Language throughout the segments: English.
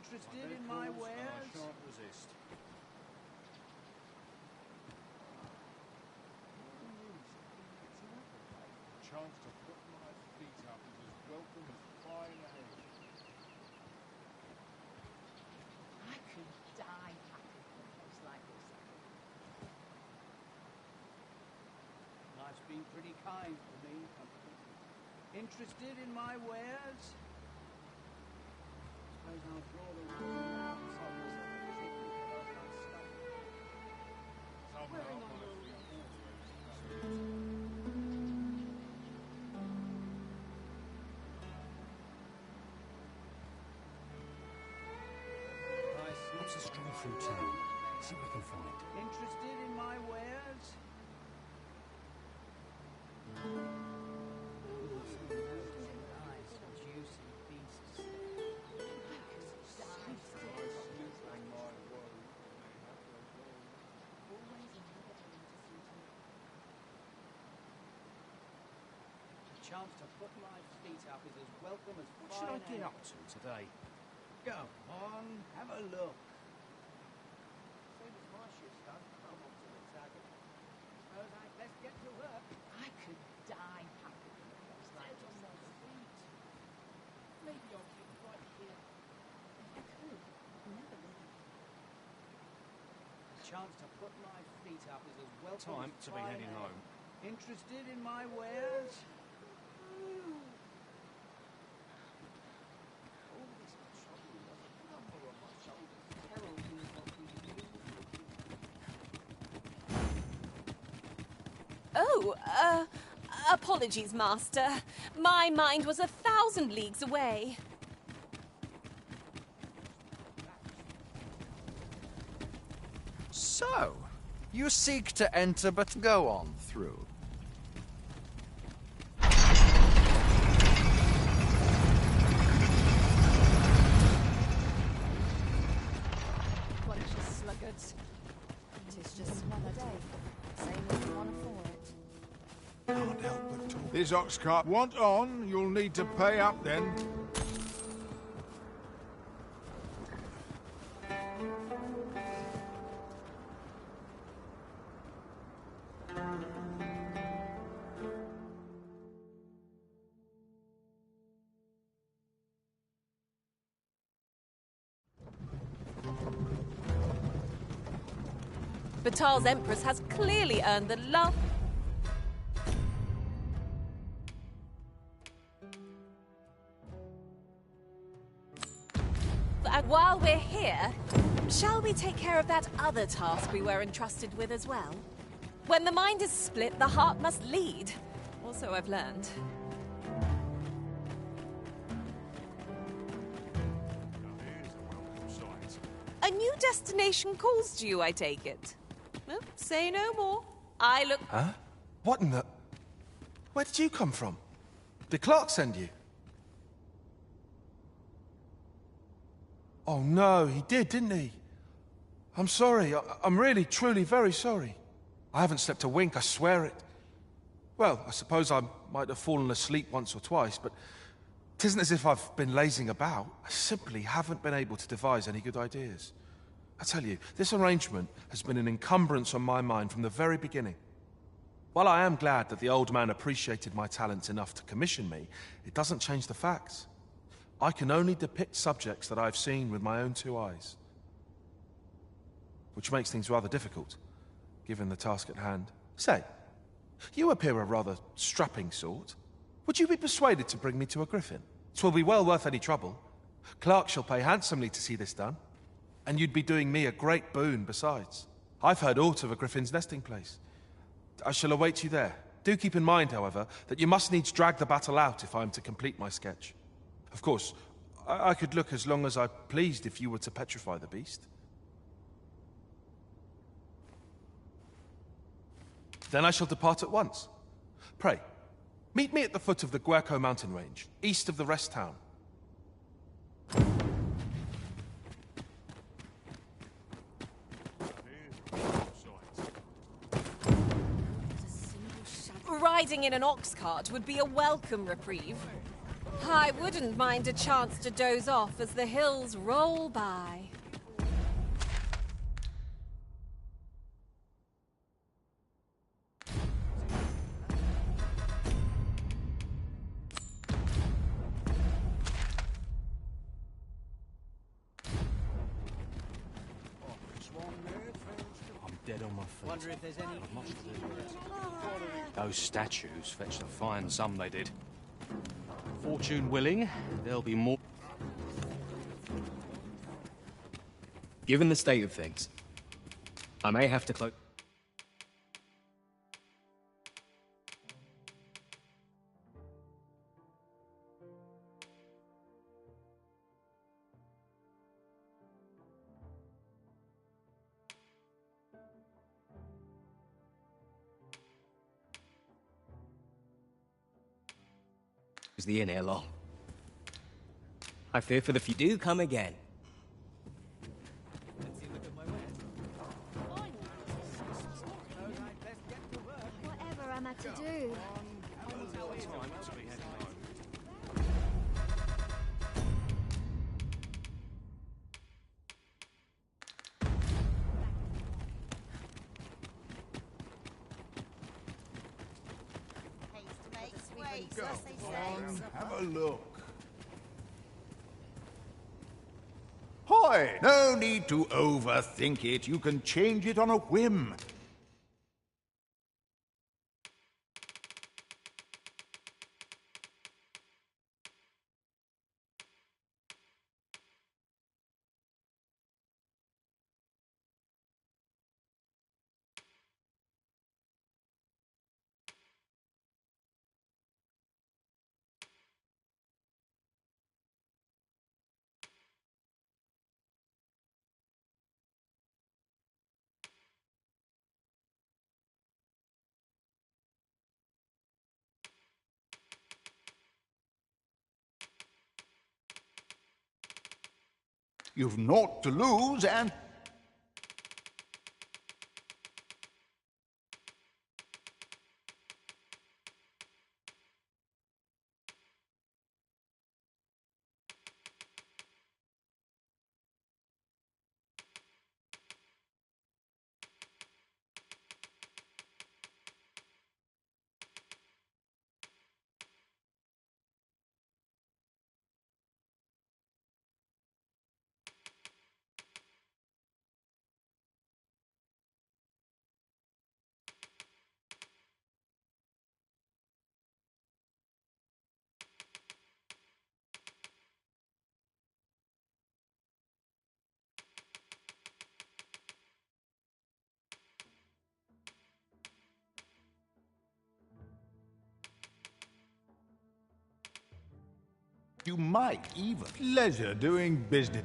Interested in my wares? I shan't resist. A chance to put my feet up is as welcome as flying ahead. I could die happy in a place like this. Life's been pretty kind to me. Interested in my wares? Suppose I'll draw the water out and sell myself a chicken for those nice stuff. Somehow one of you What's a stroll through town? See what I can find. Interested in my wares? Nice, juicy beasts. A chance to put my feet up is as welcome as What should I get up to today? Go on, have a look. Same as my ship's done. I'm on to the target. Let's get to work. I could die happy in a place like this. Maybe I'll keep right here. I could never leave. A chance to put my feet up is as welcome Time as to be heading fine home. air. Interested in my wares? All this trouble was a number on my shoulders, heralding what we knew. Oh, apologies, Master. My mind was 1,000 leagues away. So, you seek to enter, but go on through. Bunch of sluggards. Tis just another day. Same as you want for it. Can't help but talk. This ox cart want on, you'll need to pay up then. Batal's Empress has clearly earned the love. And while we're here, shall we take care of that other task we were entrusted with as well? When the mind is split, the heart must lead. Also, I've learned. Now here's a welcome sight. A new destination calls to you, I take it. Well, say no more. I look... Huh? What in the... Where did you come from? Did Clark send you? Oh no, he did, didn't he? I'm sorry. I'm really, truly very sorry. I haven't slept a wink, I swear it. Well, I suppose I might have fallen asleep once or twice, but it isn't as if I've been lazing about. I simply haven't been able to devise any good ideas. I tell you, this arrangement has been an encumbrance on my mind from the very beginning. While I am glad that the old man appreciated my talents enough to commission me, it doesn't change the facts. I can only depict subjects that I've seen with my own two eyes. Which makes things rather difficult, given the task at hand. Say, you appear a rather strapping sort. Would you be persuaded to bring me to a griffin? 'Twill be well worth any trouble. Clark shall pay handsomely to see this done. And you'd be doing me a great boon besides. I've heard aught of a griffin's nesting place. I shall await you there. Do keep in mind, however, that you must needs drag the battle out if I am to complete my sketch. Of course, I could look as long as I pleased if you were to petrify the beast. Then I shall depart at once. Pray, meet me at the foot of the Guerco mountain range, east of the rest town. Riding in an ox cart would be a welcome reprieve. I wouldn't mind a chance to doze off as the hills roll by. I'm dead on my feet. Wonder if there's any. Not much to do with it. Those statues fetched a fine sum, they did. Fortune willing, there'll be more. Given the state of things, I may have to close. The inn ere long. I fear for the few do come again. Whatever am I to do? Have a look. Hoy! No need to overthink it. You can change it on a whim. You've naught to lose, and... You might even... Pleasure doing business.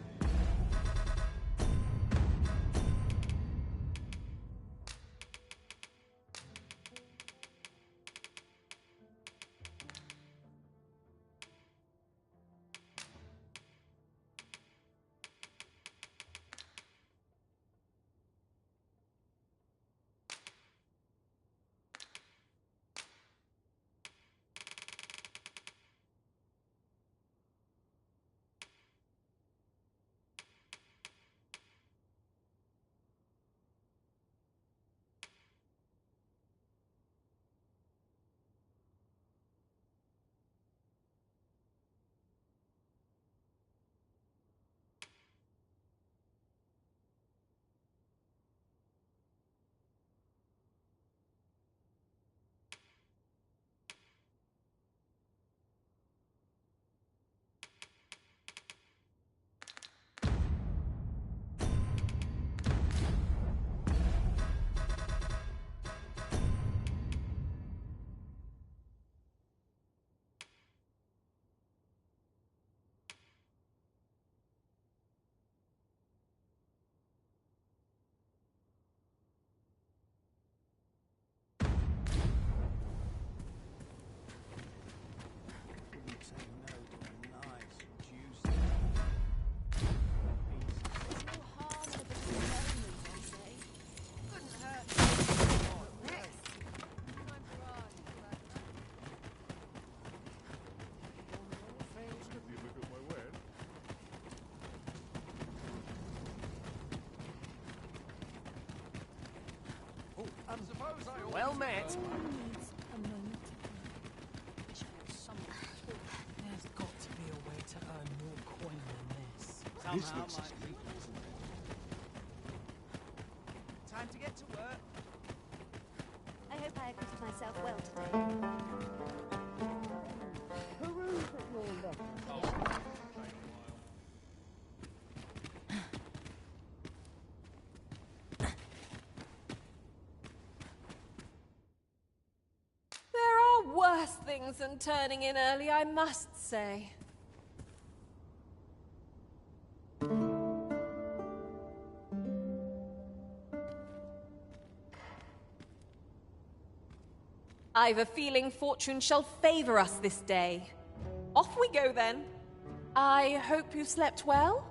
Well met. There's got to be a way to earn more coin than this. Somehow my people... Time to get to work. I hope I acquitted myself well today. There are worse things than turning in early, I must say. I've a feeling fortune shall favor us this day. Off we go then. I hope you slept well?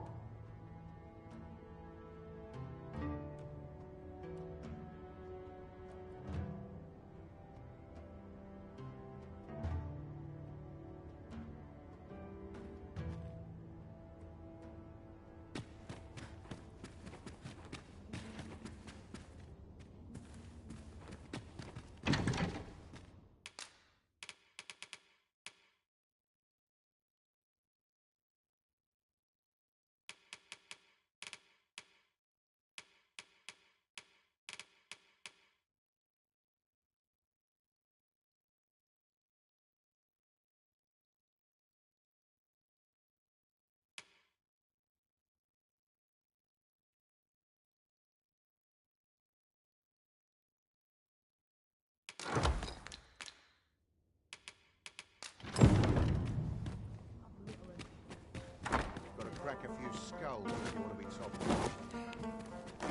Crack a few skulls if you want to be top.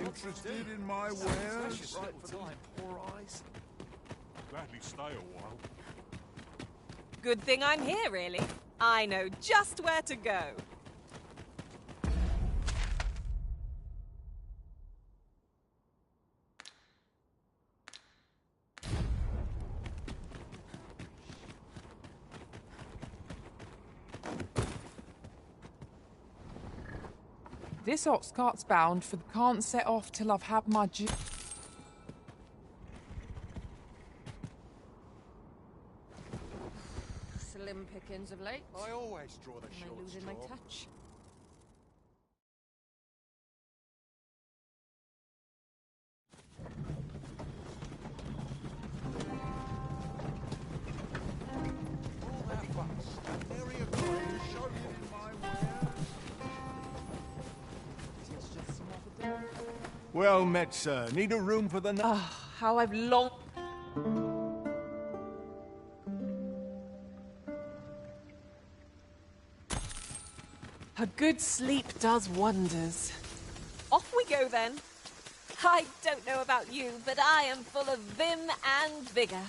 Interested in my wares? Right for these poor eyes. Gladly stay a while. Good thing I'm here, really. I know just where to go. This ox cart's bound for the can't set off till I've had my Slim pickings of late. I always draw the Am I short losing my straw. touch? All that fuss. Area coin show you in my wares. Well met, sir. Need a room for the night? Ah, how I've longed. A good sleep does wonders. Off we go then. I don't know about you, but I am full of vim and vigor.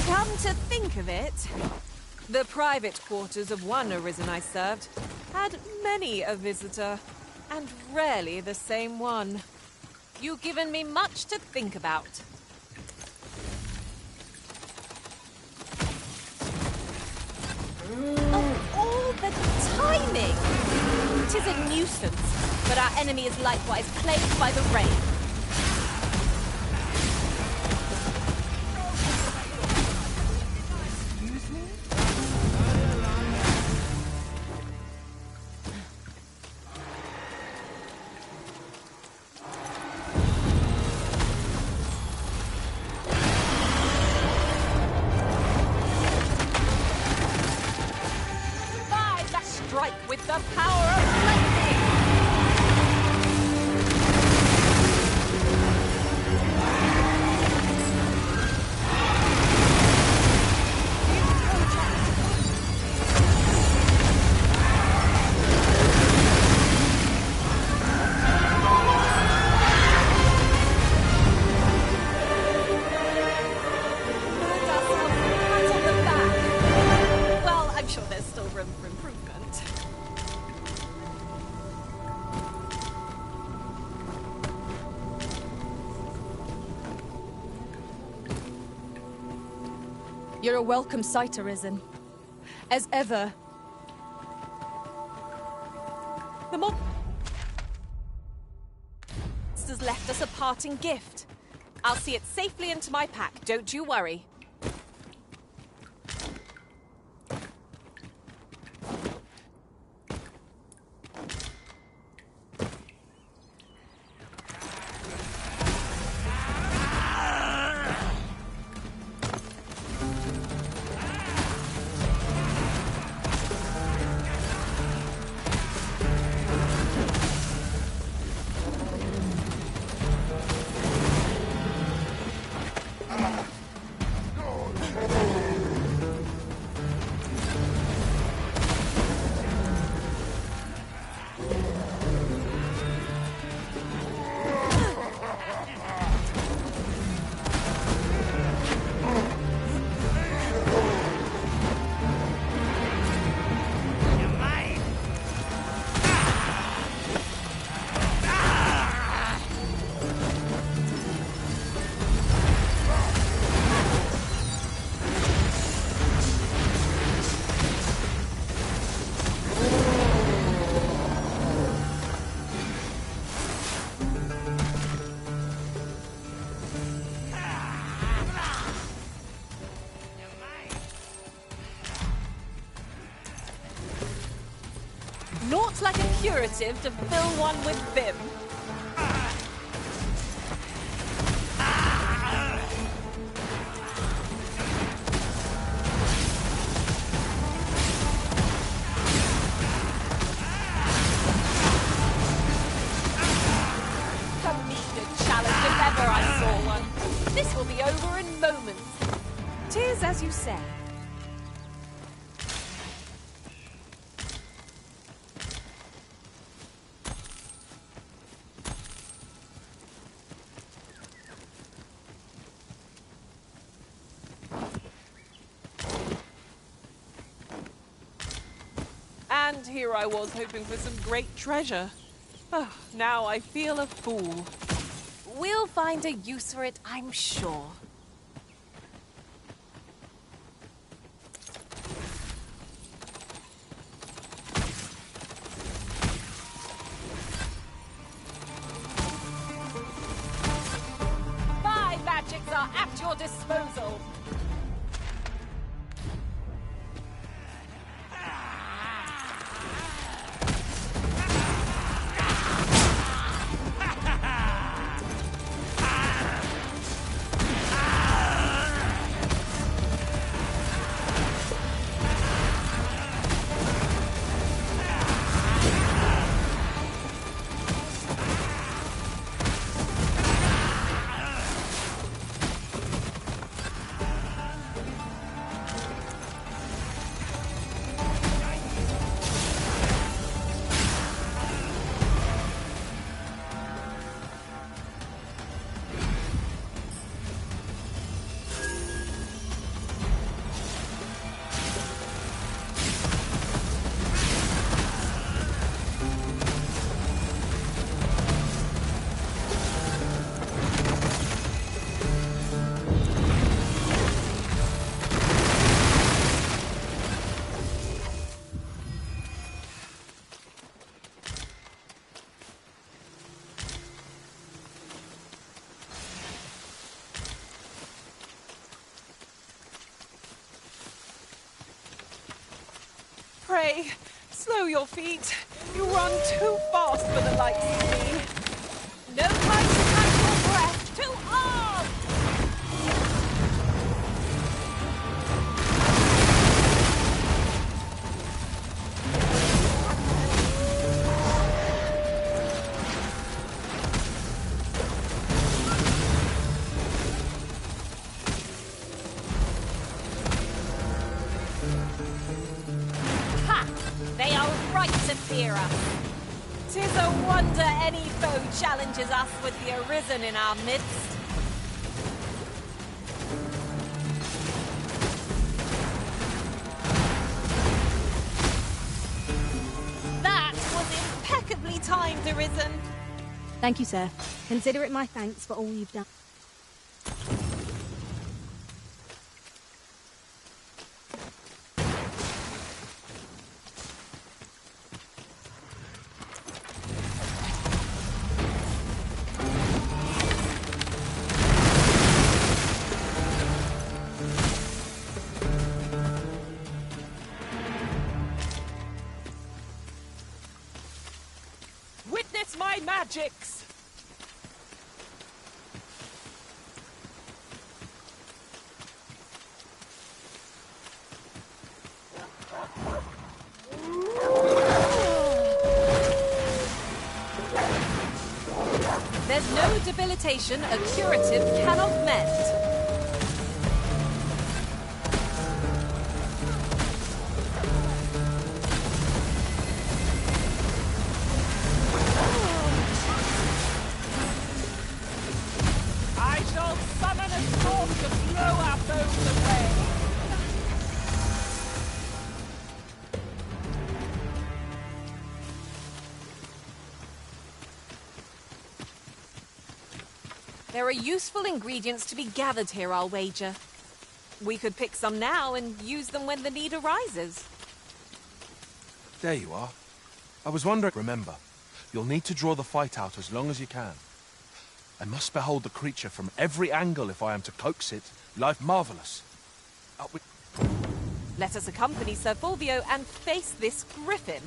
Come to think of it, the private quarters of one arisen I served had many a visitor, and rarely the same one. You've given me much to think about. Of all the timing! 'Tis a nuisance, but our enemy is likewise plagued by the rain. Strike with the power of lightning! You're a welcome sight, Arisen. As ever. The monsters left us a parting gift. I'll see it safely into my pack, don't you worry. Naught like a curative to fill one with vim. A meager challenge if ever I saw one. This will be over in moments. 'Tis as you say. And here I was hoping for some great treasure. Oh, now I feel a fool. We'll find a use for it, I'm sure. My magics are at your disposal. Pray, slow your feet. You run too fast for the likes of me. No time to catch your breath. To arms! They are right to fear us. 'Tis a wonder any foe challenges us with the Arisen in our midst. That was impeccably timed, Arisen. Thank you, sir. Consider it my thanks for all you've done. magics! There's no debilitation a curative cannot mend. I shall summon a storm to blow our foes away! There are useful ingredients to be gathered here, I'll wager. We could pick some now and use them when the need arises. There you are. I was wondering... Remember, you'll need to draw the fight out as long as you can. I must behold the creature from every angle if I am to coax it. Life marvelous. Let us accompany Sir Fulvio and face this griffin.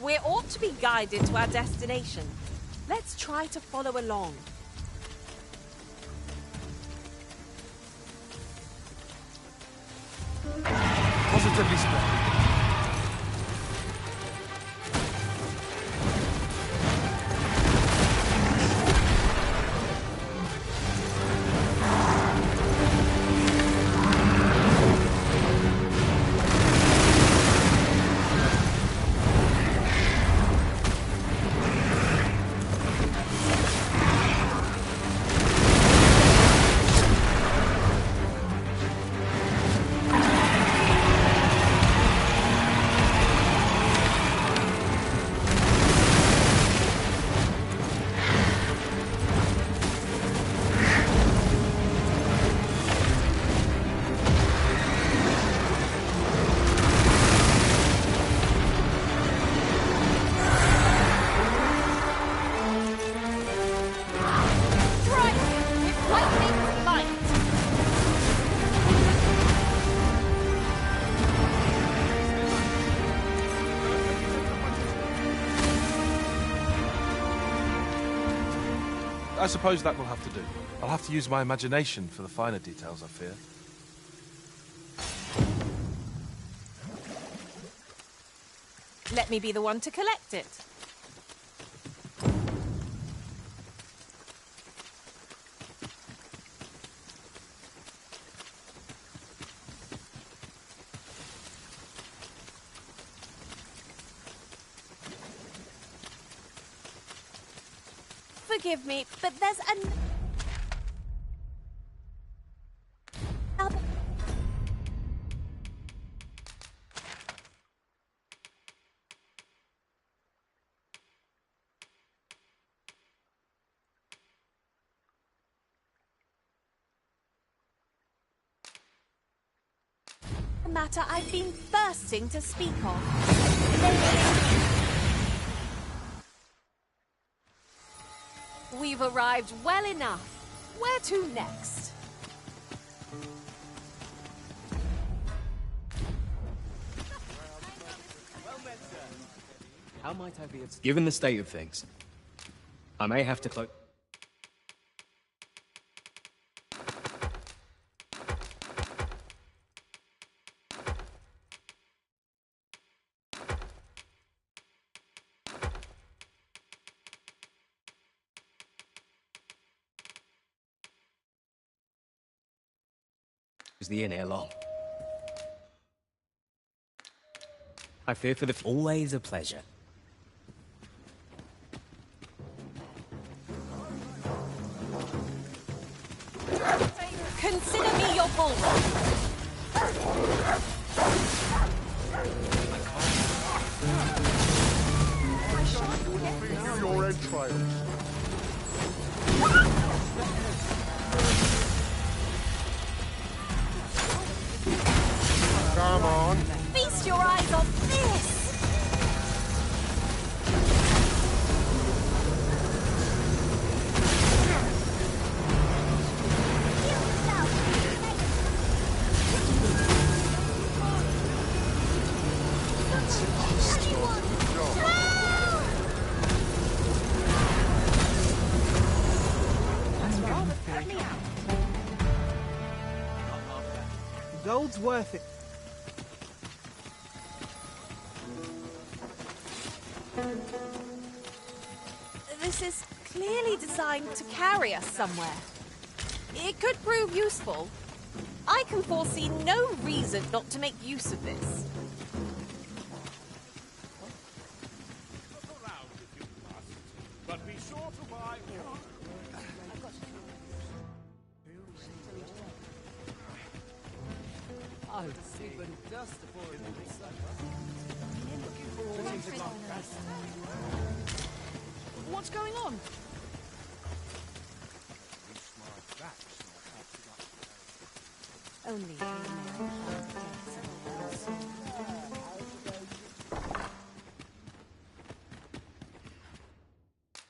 We ought to be guided to our destination. Let's try to follow along. Positively splendid. I suppose that will have to do. I'll have to use my imagination for the finer details, I fear. Let me be the one to collect it. Forgive me, but there's a matter I've been thirsting to speak of. We've arrived well enough. Where to next? How might I be of... Given the state of things, I may have to close... Is the inn ere long? I fear for the... Always a pleasure. Consider me your bulwark. Feel your entrails. Come on. Feast your eyes on this! Gold's worth it. This is clearly designed to carry us somewhere. It could prove useful. I can foresee no reason not to make use of this. Look around if you must, but be sure to buy all. I'll sleep and dust aboard this. What's going on? Only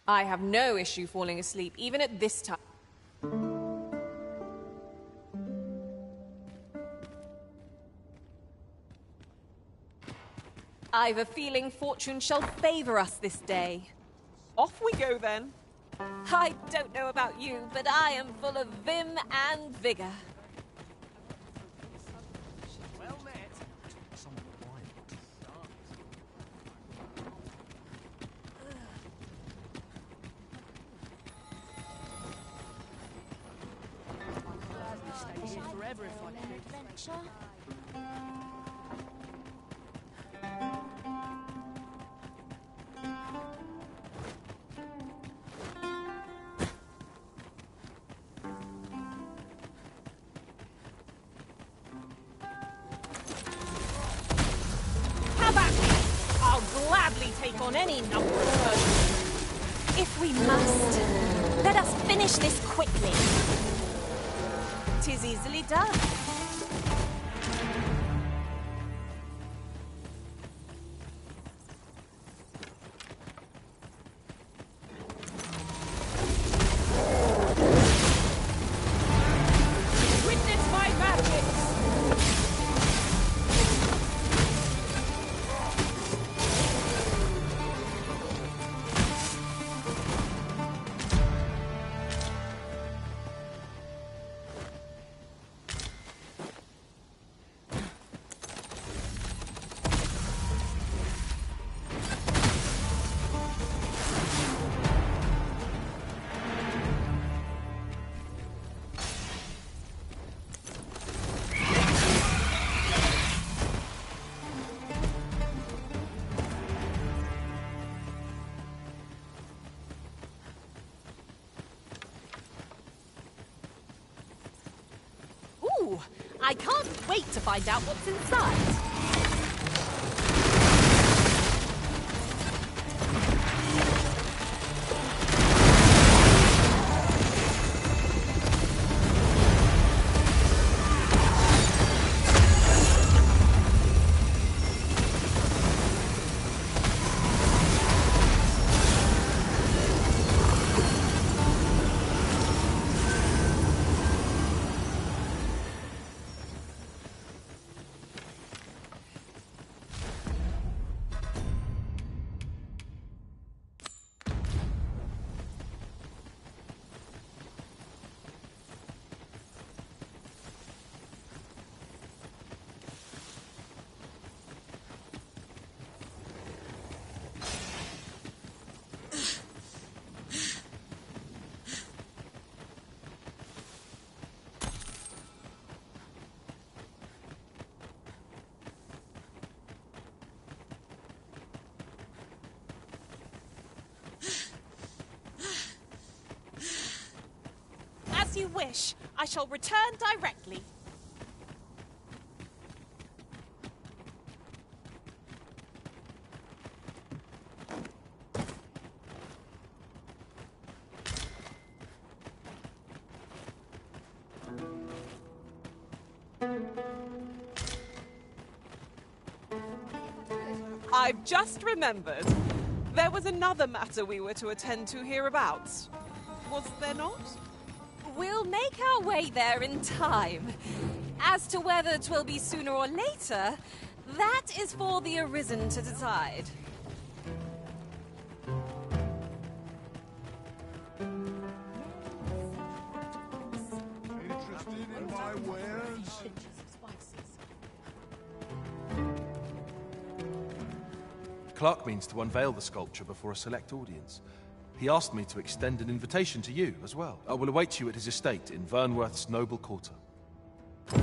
I have no issue falling asleep, even at this time. I've a feeling fortune shall favor us this day. Off we go then. I don't know about you, but I am full of vim and vigor. Well met. stay here forever if I could. Adventure. I'll gladly take on any number of foes. If we must, let us finish this quickly. 'Tis easily done. Witness my magic! Ooh, I can't wait to find out what's inside. As you wish. I shall return directly. I've just remembered. There was another matter we were to attend to hereabouts. Was there not? We'll make our way there in time. As to whether 'twill be sooner or later, that is for the Arisen to decide. Interested in my wares? clerk means to unveil the sculpture before a select audience. He asked me to extend an invitation to you as well. I will await you at his estate in Vernworth's noble quarter. Where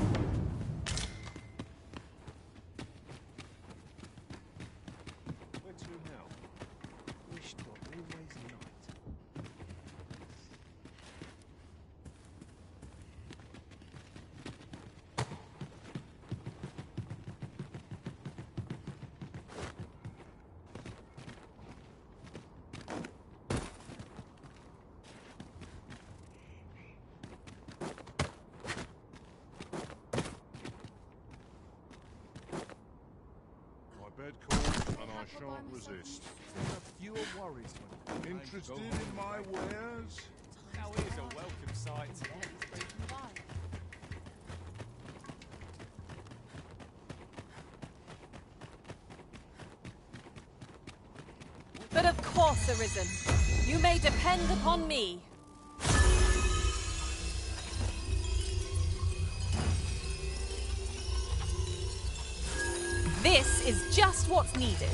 to now? Wish to always night. Bed calls, and I shan't resist. Fewer worries when Interested in my wares? Now here's a welcome sight. But of course, Arisen. You may depend upon me. This is just what's needed.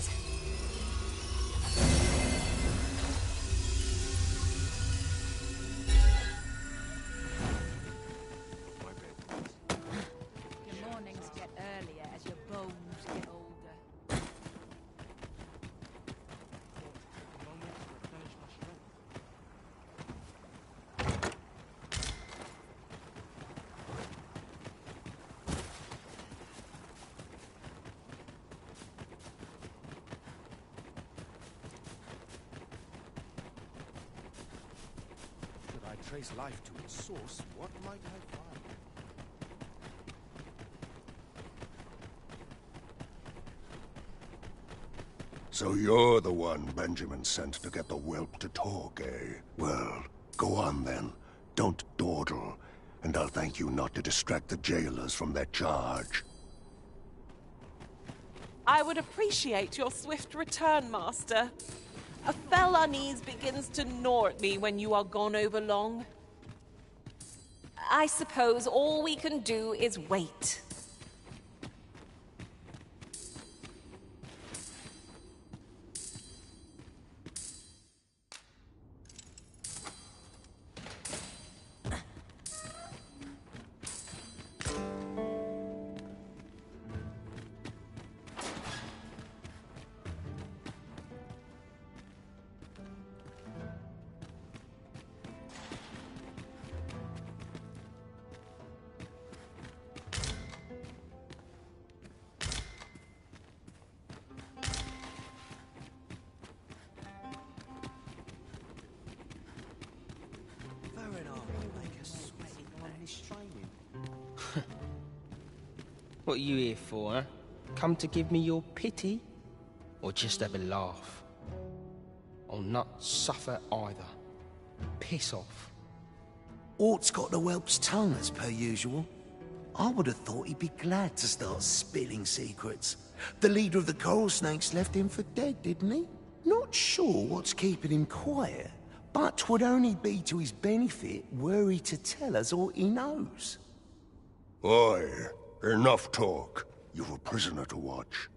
Your mornings get earlier as your bones get older. Should I trace life to its source, what might I find? So you're the one Benjamin sent to get the whelp to talk, eh? Well, go on then. Don't dawdle, and I'll thank you not to distract the jailers from their charge. I would appreciate your swift return, Master. A fell unease begins to gnaw at me when you are gone over long. I suppose all we can do is wait. What are you here for, huh? Come to give me your pity? Or just have a laugh? I'll not suffer either. Piss off. Ort's got the whelp's tongue as per usual. I would have thought he'd be glad to start spilling secrets. The leader of the coral snakes left him for dead, didn't he? Not sure what's keeping him quiet, but 'twould only be to his benefit were he to tell us all he knows. Oi, enough talk. You've a prisoner to watch.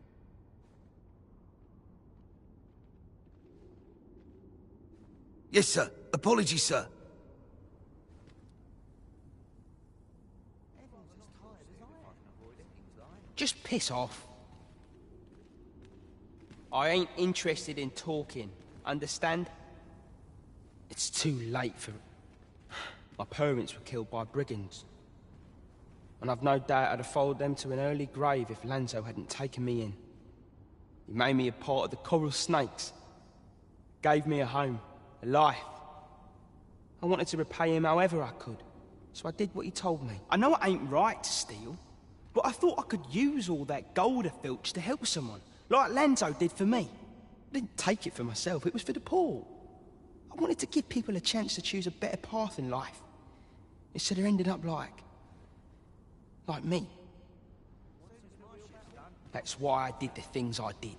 Yes, sir. Apologies, sir. Just piss off. I ain't interested in talking, understand? It's too late for... My parents were killed by brigands. And I've no doubt I'd have followed them to an early grave if Lanzo hadn't taken me in. He made me a part of the coral snakes. Gave me a home, a life. I wanted to repay him however I could. So I did what he told me. I know it ain't right to steal, but I thought I could use all that gold I filched to help someone, like Lanzo did for me. I didn't take it for myself, it was for the poor. I wanted to give people a chance to choose a better path in life, instead of ending up like me. That's why I did the things I did.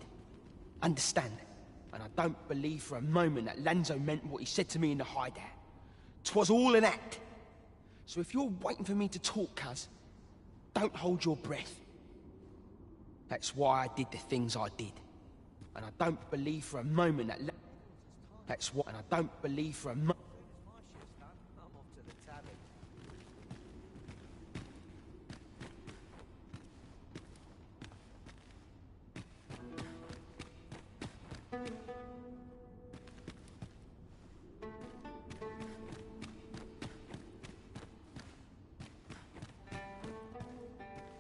Understand? And I don't believe for a moment that Lanzo meant what he said to me in the hideout. 'Twas all an act. So if you're waiting for me to talk, cuz, don't hold your breath. That's why I did the things I did. And I don't believe for a moment that... That's what... And I don't believe for a moment... I'm off to the tavern.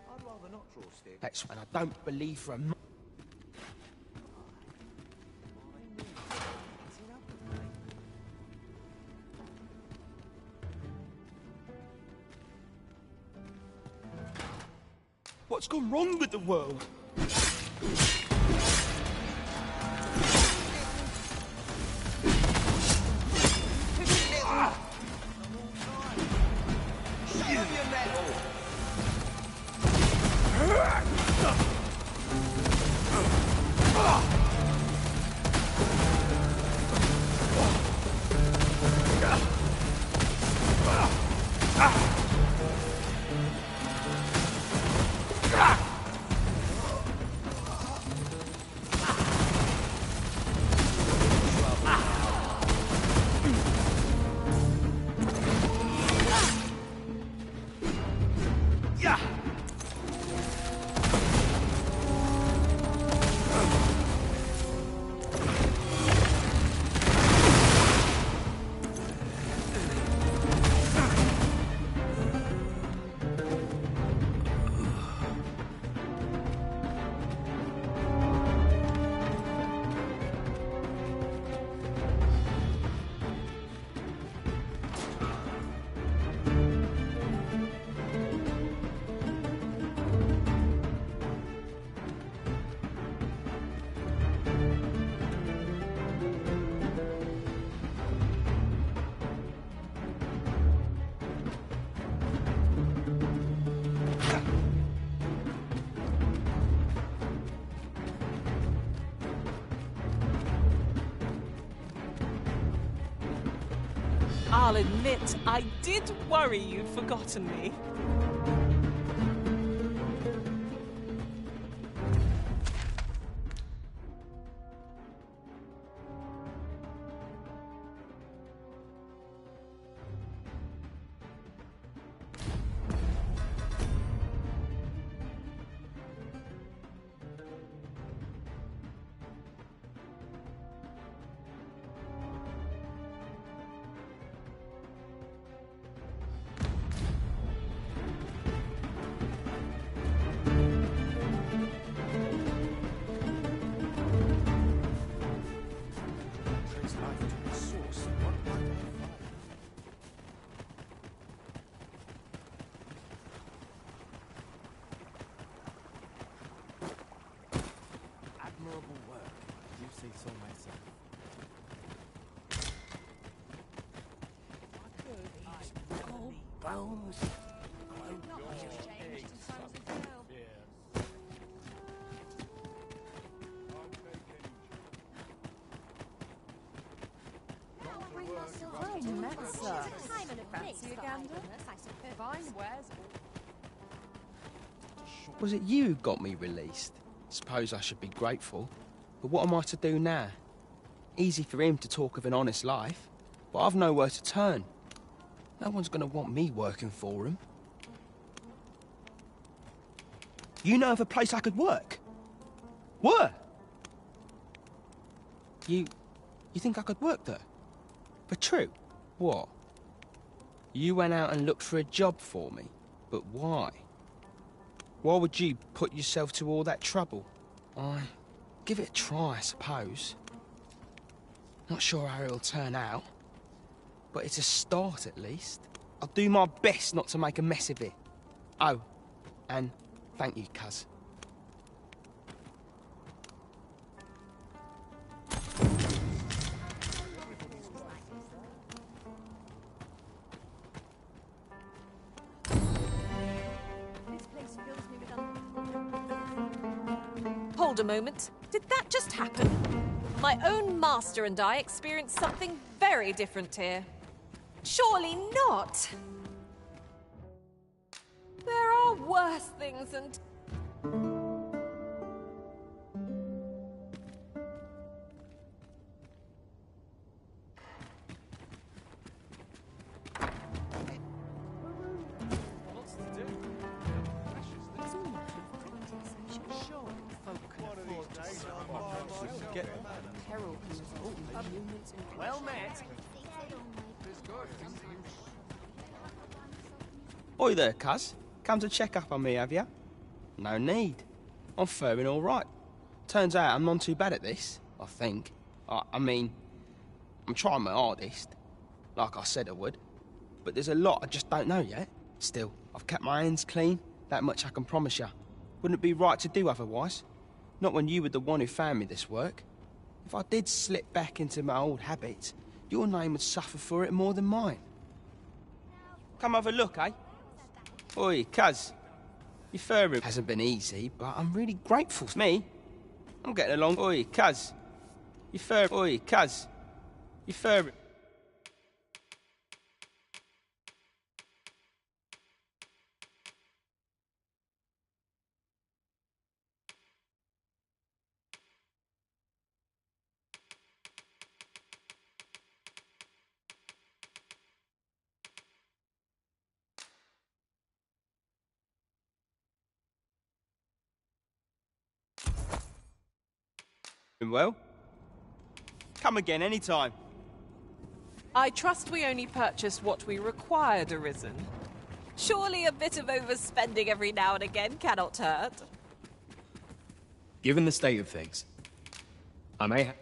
I'd rather not draw stick. That's... And I don't believe for a moment... What's gone wrong with the world? I'll admit, I did worry you'd forgotten me. Admirable work. You say so myself. Oh, bones. Was it you who got me released? Suppose I should be grateful. But what am I to do now? Easy for him to talk of an honest life, but I've nowhere to turn. No one's going to want me working for him. You know of a place I could work? Where? You think I could work there? For true? What? You went out and looked for a job for me, but why? Why would you put yourself to all that trouble? I give it a try, I suppose. Not sure how it'll turn out, but it's a start at least. I'll do my best not to make a mess of it. Oh, and thank you, cuz. Hold a moment. Did that just happen? My own master and I experienced something very different here. Surely not. There are worse things and... get peril can result in movements and Well met. Oi there, cuz. Come to check up on me, have ya? No need. I'm faring all right. Turns out I'm not too bad at this, I think. I mean, I'm trying my hardest, like I said I would. But there's a lot I just don't know yet. Still, I've kept my hands clean, that much I can promise ya. Wouldn't it be right to do otherwise? Not when you were the one who found me this work. If I did slip back into my old habits, your name would suffer for it more than mine. Come have a look, eh? Oi, cuz. Your furring hasn't been easy, but I'm really grateful. Me? I'm getting along. Oi, cuz. Your fur. Oi, cuz. Your furring. Well, come again anytime. I trust we only purchased what we required, Arisen. Surely a bit of overspending every now and again cannot hurt. Given the state of things, I may have...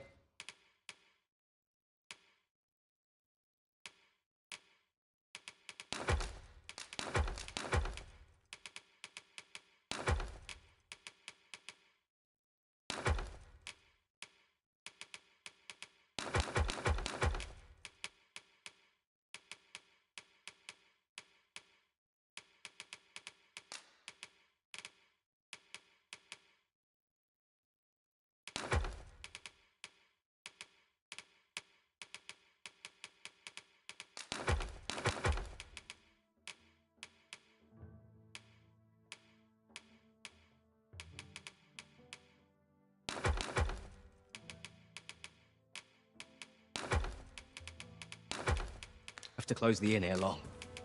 to close the inn ere long.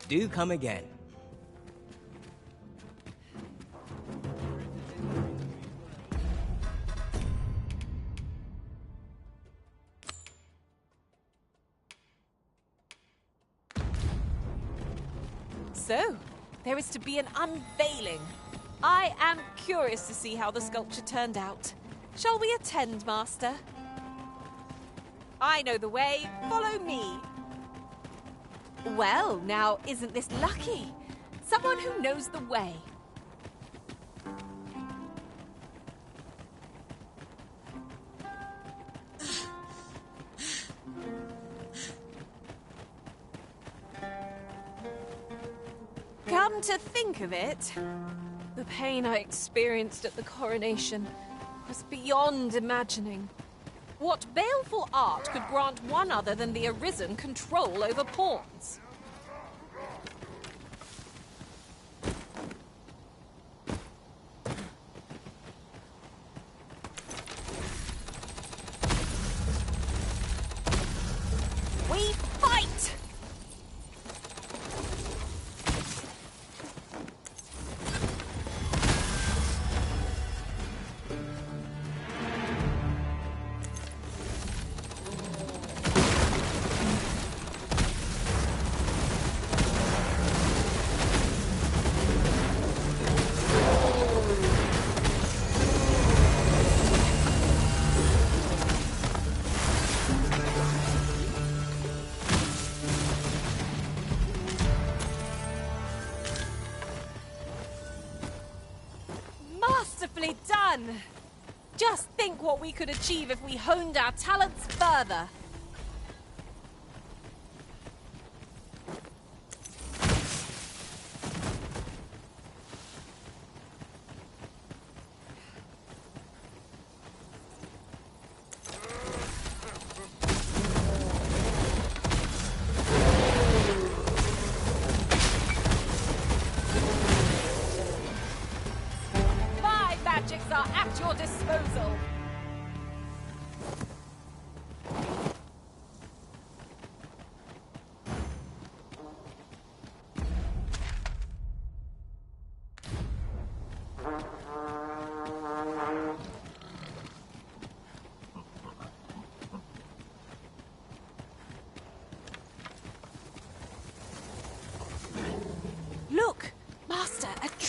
Do come again. So, there is to be an unveiling. I am curious to see how the sculpture turned out. Shall we attend, Master? I know the way. Follow me. Well, now, isn't this lucky? Someone who knows the way. Come to think of it, the pain I experienced at the coronation was beyond imagining. What baleful art could grant one other than the Arisen control over pawns? We fight! Masterfully done! Just think what we could achieve if we honed our talents further. My magics are at your disposal.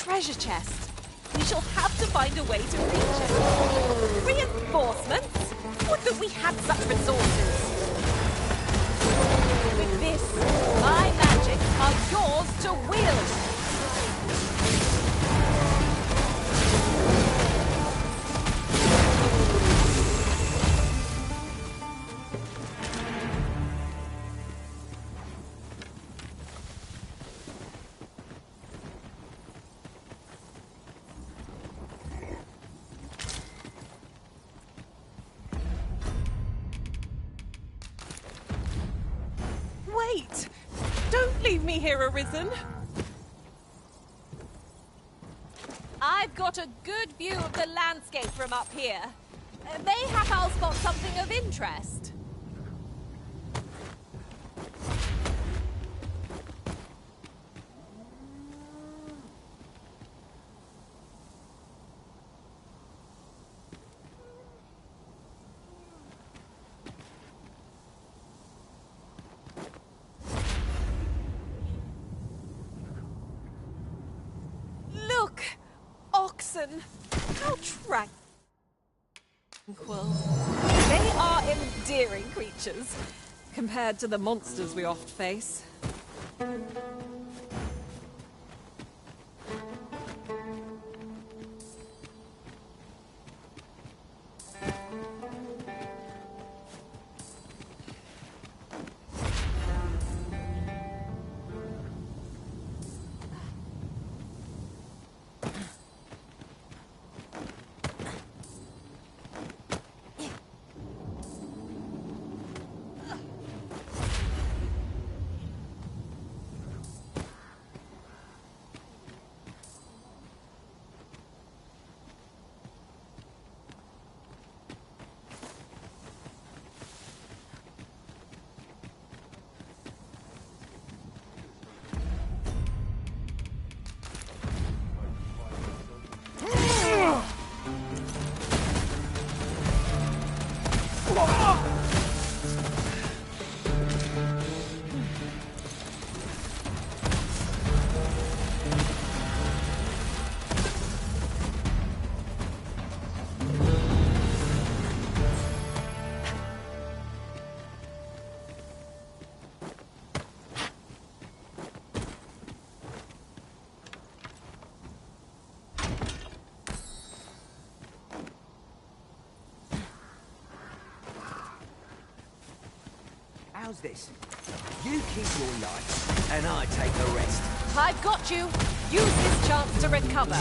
treasure chest. We shall have to find a way to reach it. Reinforcements? Would that we had such resources. With this, my magic are yours to wield. Wait! Don't leave me here, Arisen! I've got a good view of the landscape from up here. Mayhap I'll spot something of interest. Look! Oxen! How tranquil. They are endearing creatures, compared to the monsters we oft face. How's this? You keep your life, and I take the rest. I've got you! Use this chance to recover.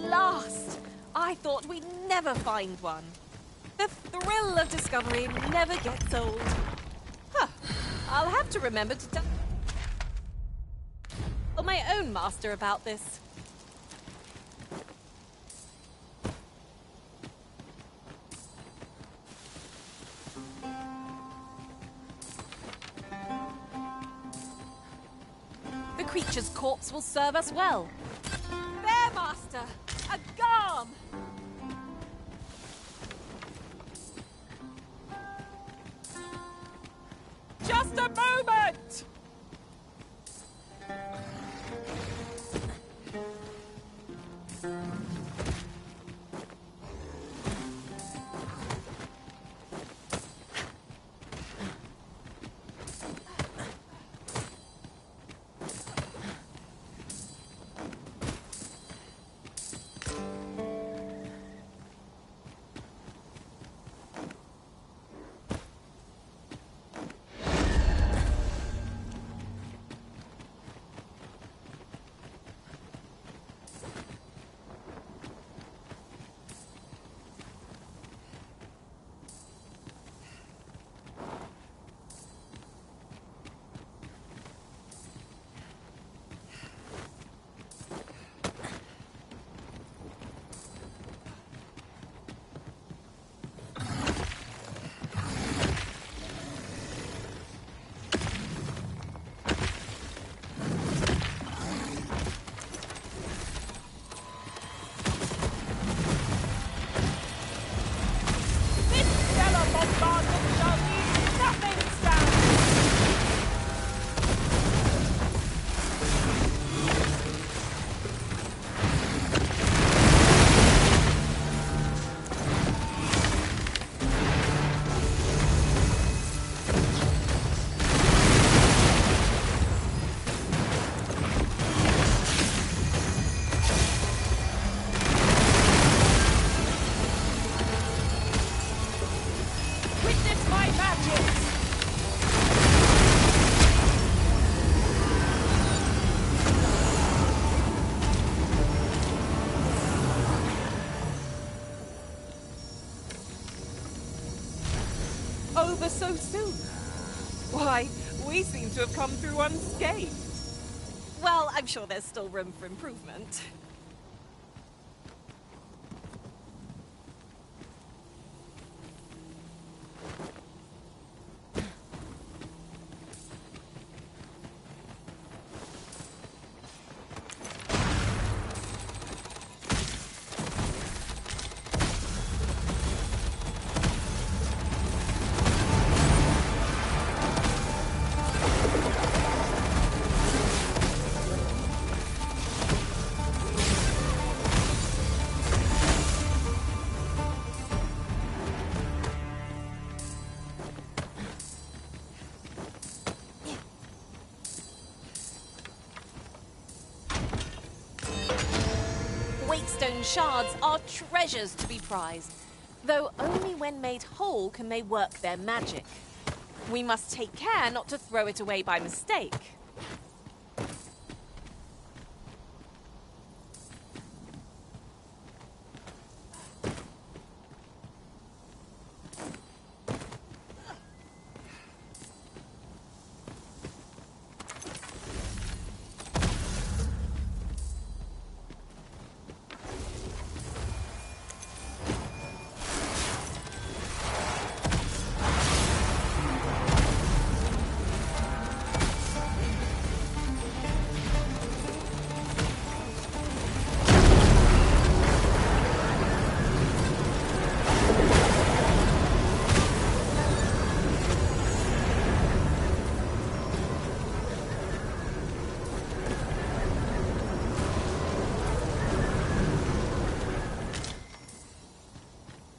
Last! I thought we'd never find one. The thrill of discovery never gets old. Huh. I'll have to remember to tell my own master about this. The creature's corpse will serve us well. There, Master! A garm! Just a moment! Rather so soon. Why, we seem to have come through unscathed. Well, I'm sure there's still room for improvement. Stone shards are treasures to be prized, though only when made whole can they work their magic. We must take care not to throw it away by mistake.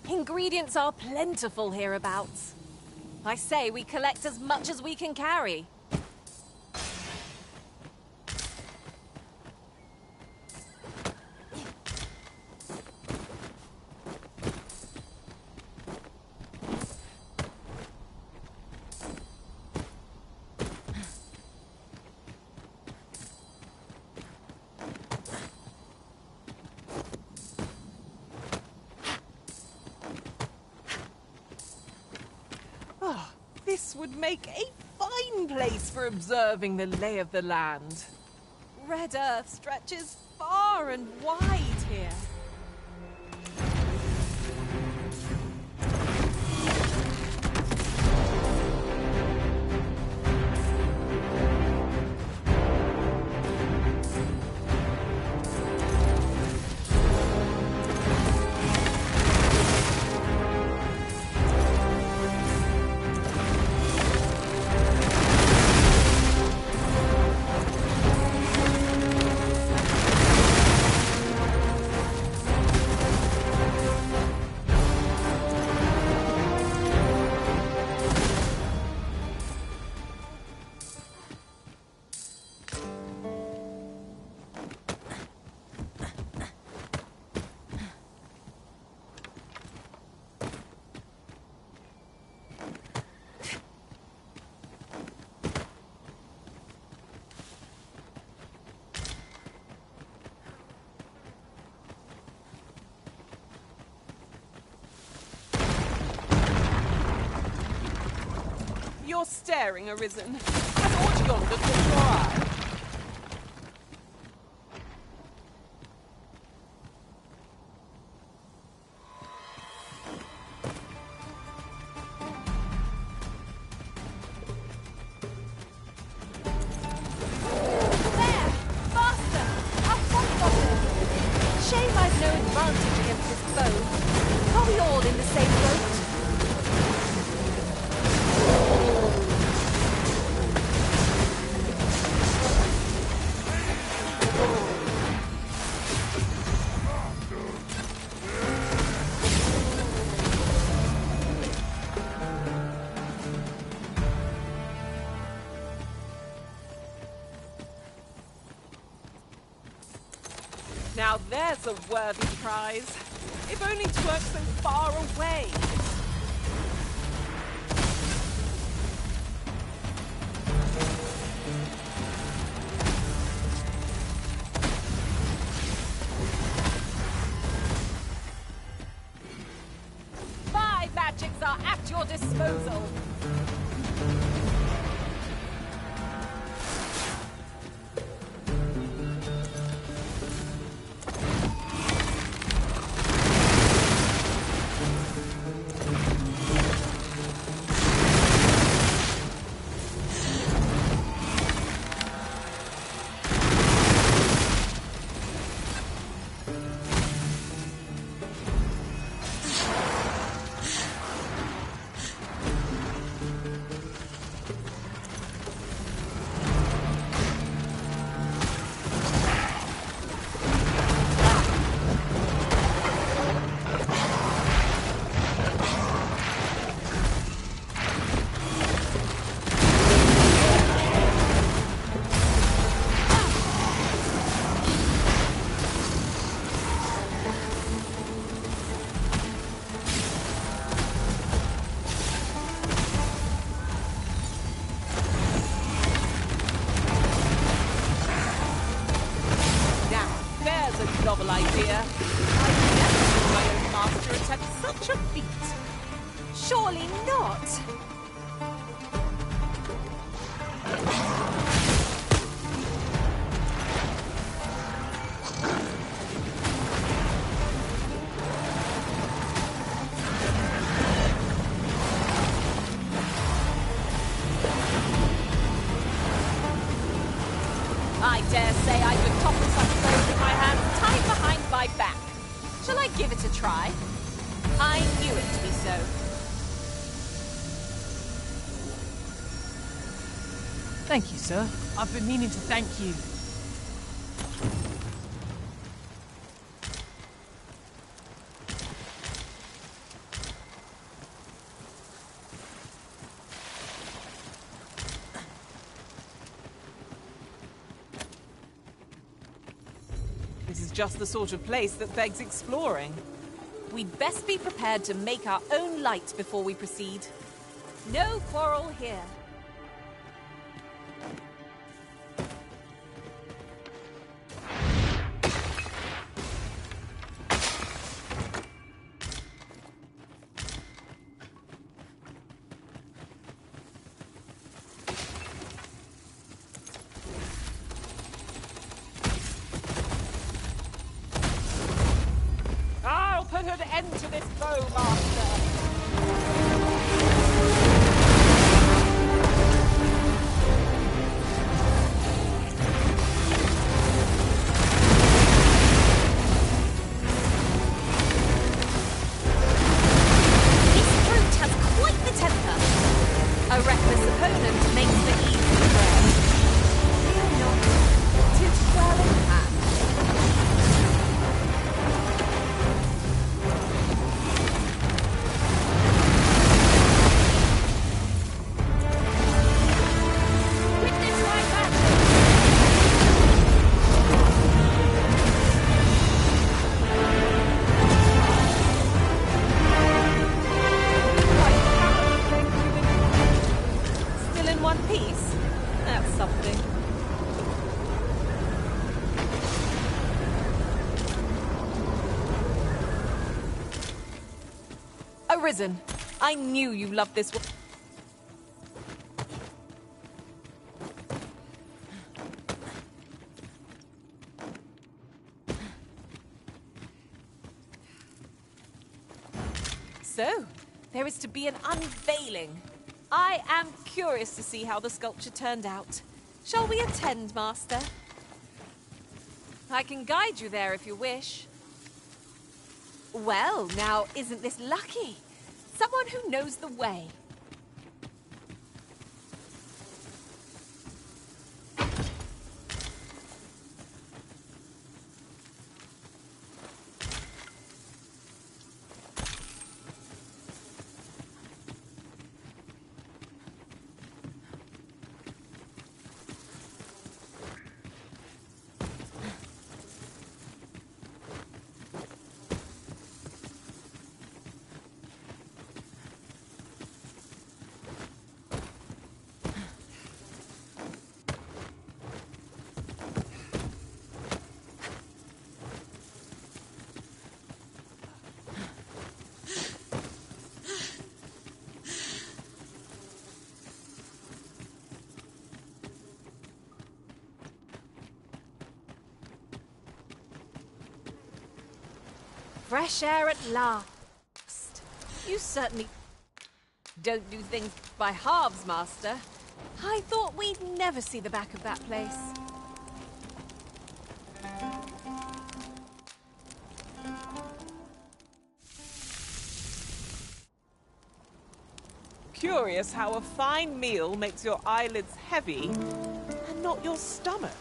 Ingredients are plentiful hereabouts. I say we collect as much as we can carry. This would make a fine place for observing the lay of the land. Red Earth stretches far and wide here. You're staring, Arisen. Has aught yonder caught your eye? There! Faster! Up front of him! Shame I've no advantage against this foe. Are we all in the same boat? Now there's a worthy prize. If only 'tweren't so far away. My magics are at your disposal. at your feet. Surely not. I dare say I could topple such blows with my hands tied behind my back. Shall I give it a try? I knew it to be so. Thank you, sir. I've been meaning to thank you. This is just the sort of place that begs exploring. We'd best be prepared to make our own light before we proceed. No quarrel here. I'll put an end to this foe, Master. This brute has quite the temper. A reckless opponent makes the easy prey. Fear not, 'tis well in hand. Witness my magic! Still in one piece? That's something. Arisen, I knew you loved this one. So, there is to be an unveiling. I am curious to see how the sculpture turned out. Shall we attend, Master? I can guide you there if you wish. Well, now, isn't this lucky? Someone who knows the way. Fresh air at last. You certainly don't do things by halves, Master. I thought we'd never see the back of that place. Curious how a fine meal makes your eyelids heavy and not your stomach.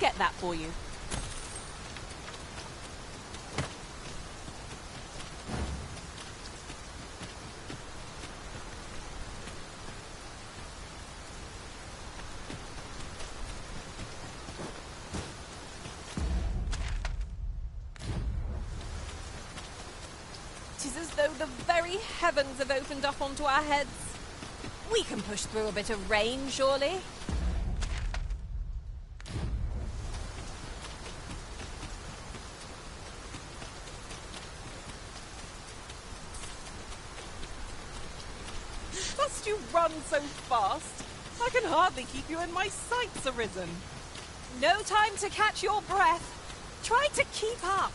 get that for you. It is as though the very heavens have opened up onto our heads. We can push through a bit of rain, surely. Must you run so fast? I can hardly keep you in my sights, Arisen. No time to catch your breath. Try to keep up.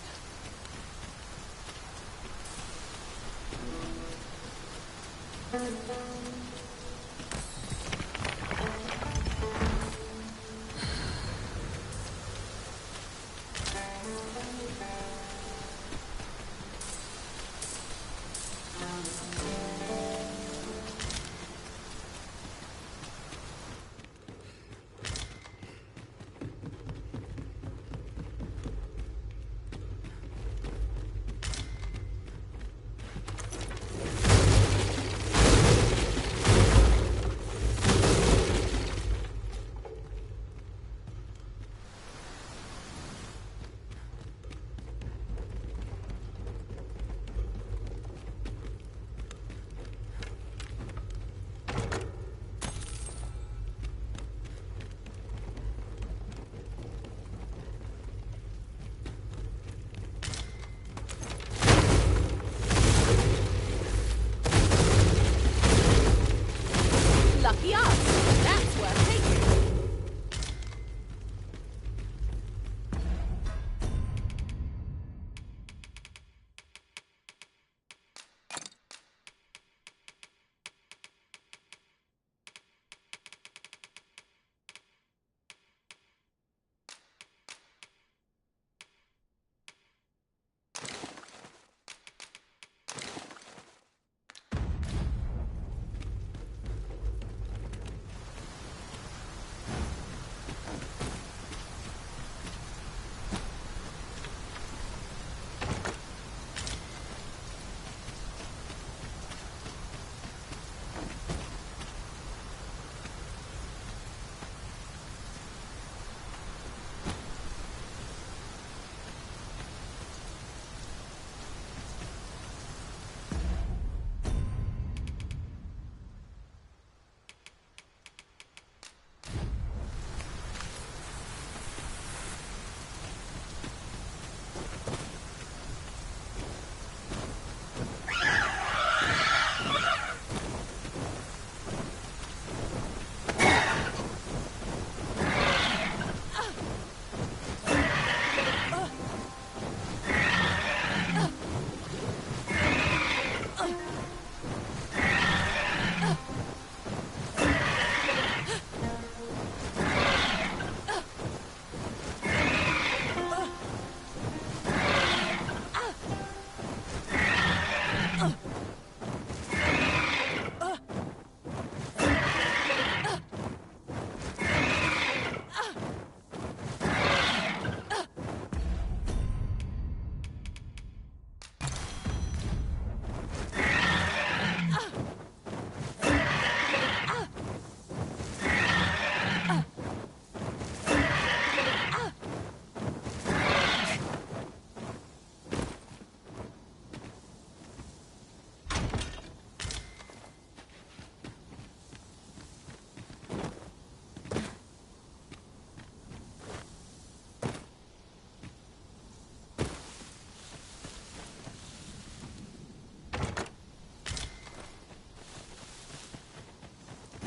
Lucky us. That's worth taking.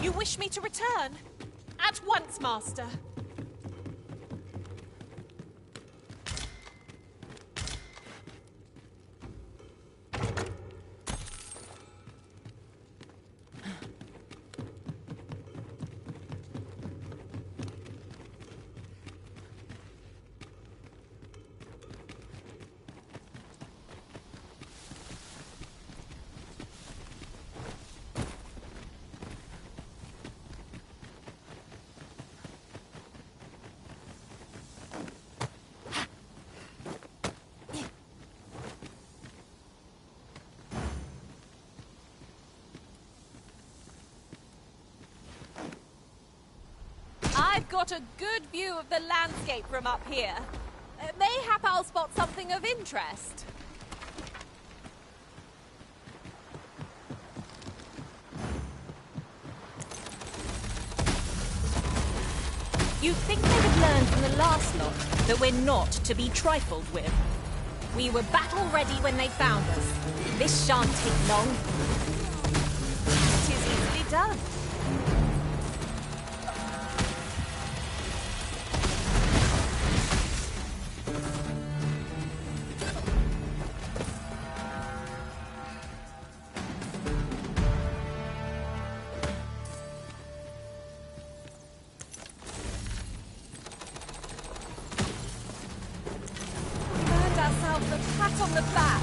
You wish me to return? At once, Master. got a good view of the landscape from up here. Mayhap I'll spot something of interest. You'd think they would learn from the last lot that we're not to be trifled with. We were battle-ready when they found us. This shan't take long. It is easily done. On the back.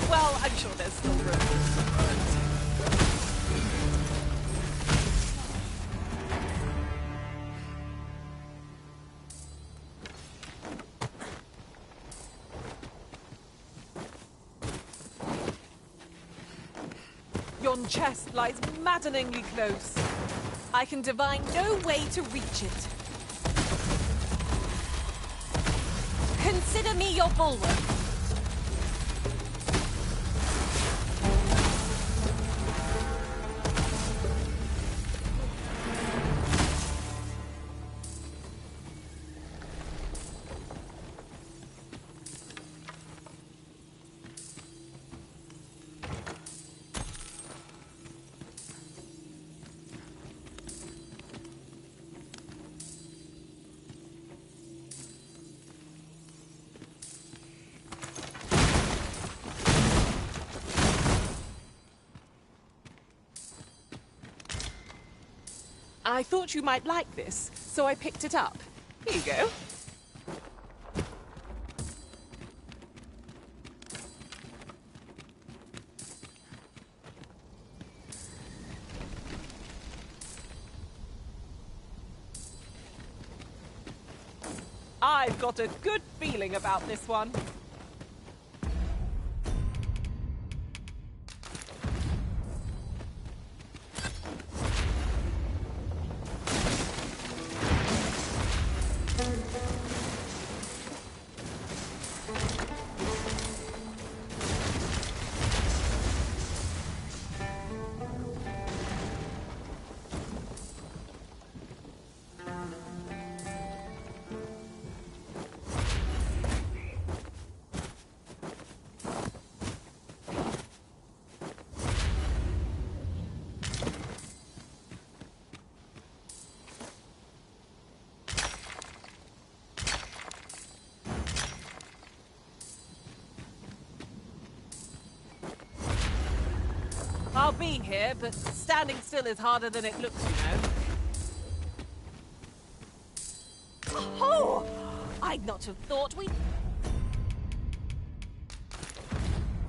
Well, I'm sure there's still room. Yon chest lies maddeningly close. I can divine no way to reach it. Consider me your bulwark. I thought you might like this, so I picked it up. Here you go. I've got a good feeling about this one. I'll be here, but standing still is harder than it looks, you know. Oh! I'd not have thought we'd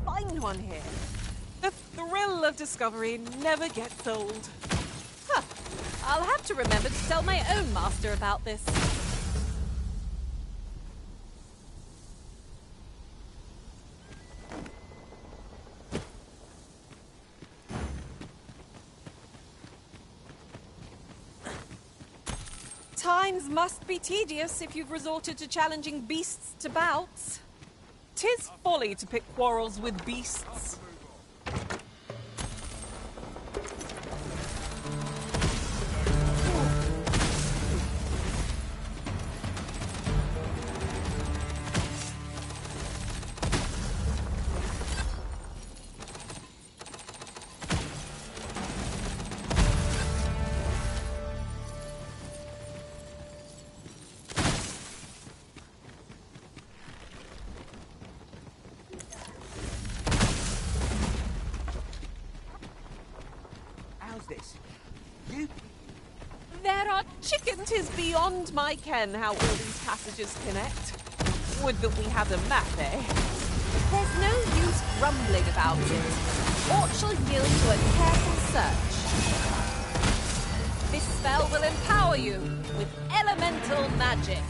find one here. The thrill of discovery never gets old. Huh. I'll have to remember to tell my own master about this. Times must be tedious if you've resorted to challenging beasts to bouts. 'Tis folly to pick quarrels with beasts. There are chickens. 'Tis beyond my ken how all these passages connect. Would that we had a map, eh? There's no use grumbling about it. Aught shall yield to a careful search. This spell will empower you with elemental magic.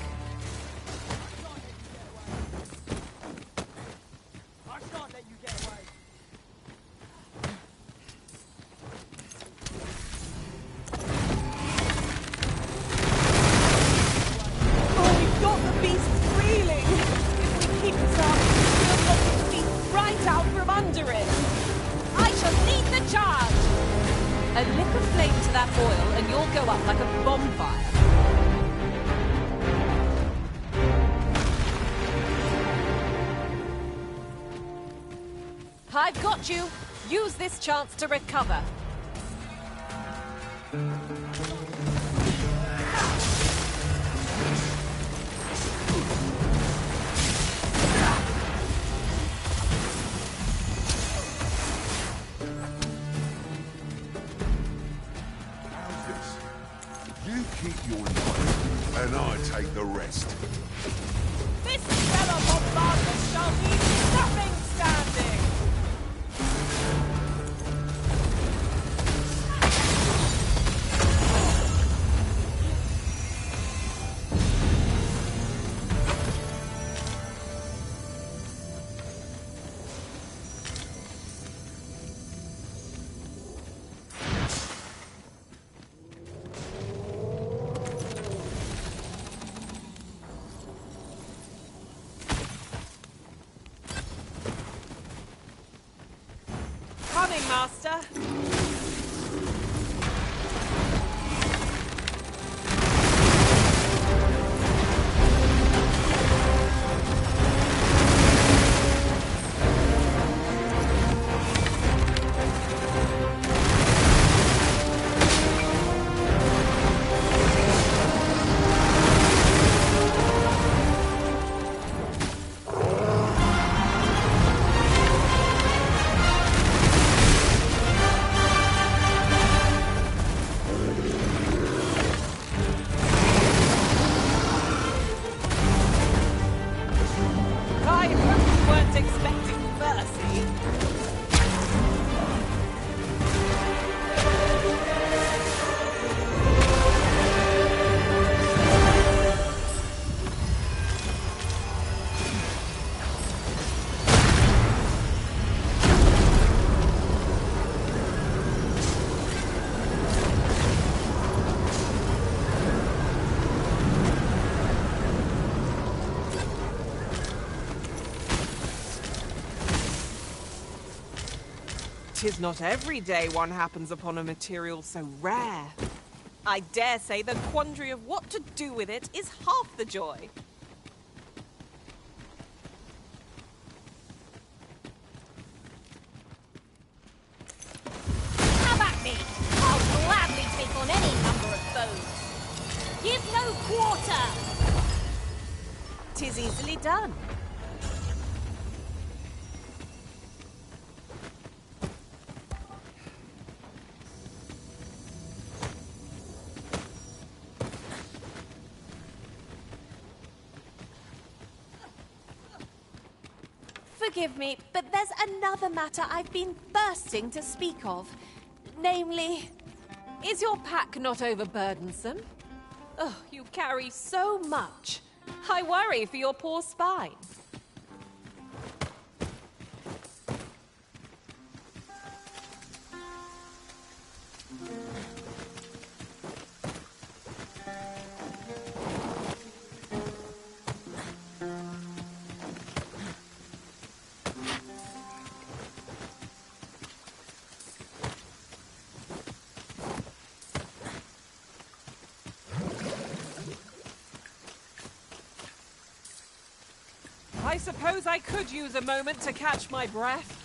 Charge! A lick of flame to that oil and you'll go up like a bonfire. I've got you. Use this chance to recover. How's this? You keep your life, and I take the rest. This stellar bombardment shall leave nothing standing! Coming, Master. I hope you weren't expecting mercy. Tis not every day one happens upon a material so rare. I dare say the quandary of what to do with it is half the joy. Have at me! I'll gladly take on any number of foes. Give no quarter! Tis easily done. Forgive me, but there's another matter I've been bursting to speak of. Namely, is your pack not overburdensome? Oh, you carry so much. I worry for your poor spine. I suppose I could use a moment to catch my breath.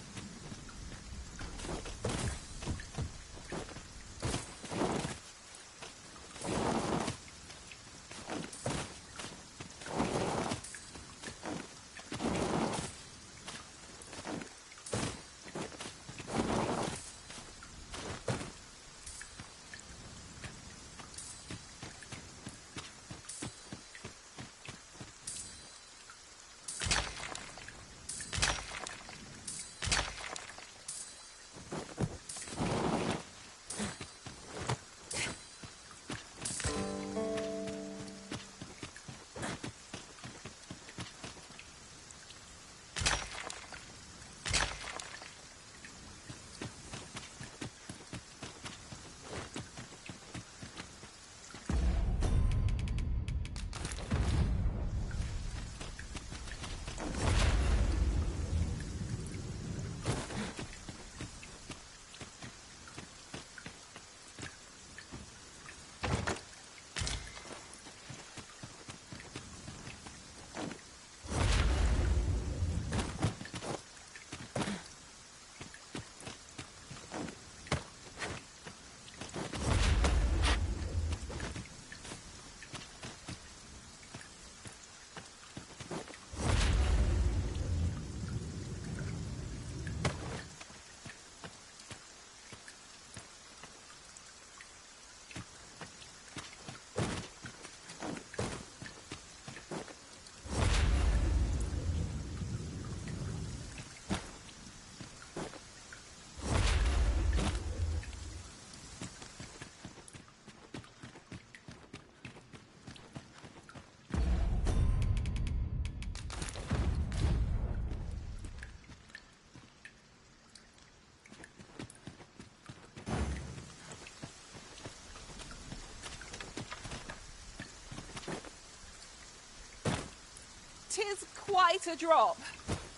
'Tis quite a drop.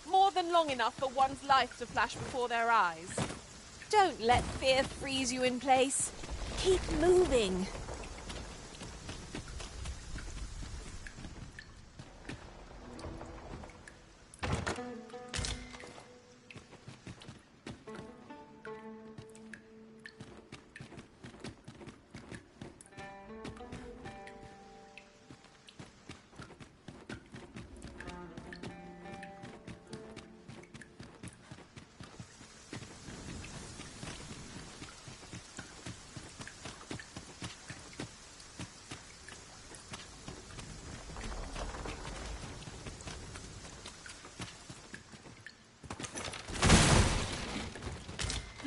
More than long enough for one's life to flash before their eyes. Don't let fear freeze you in place. Keep moving.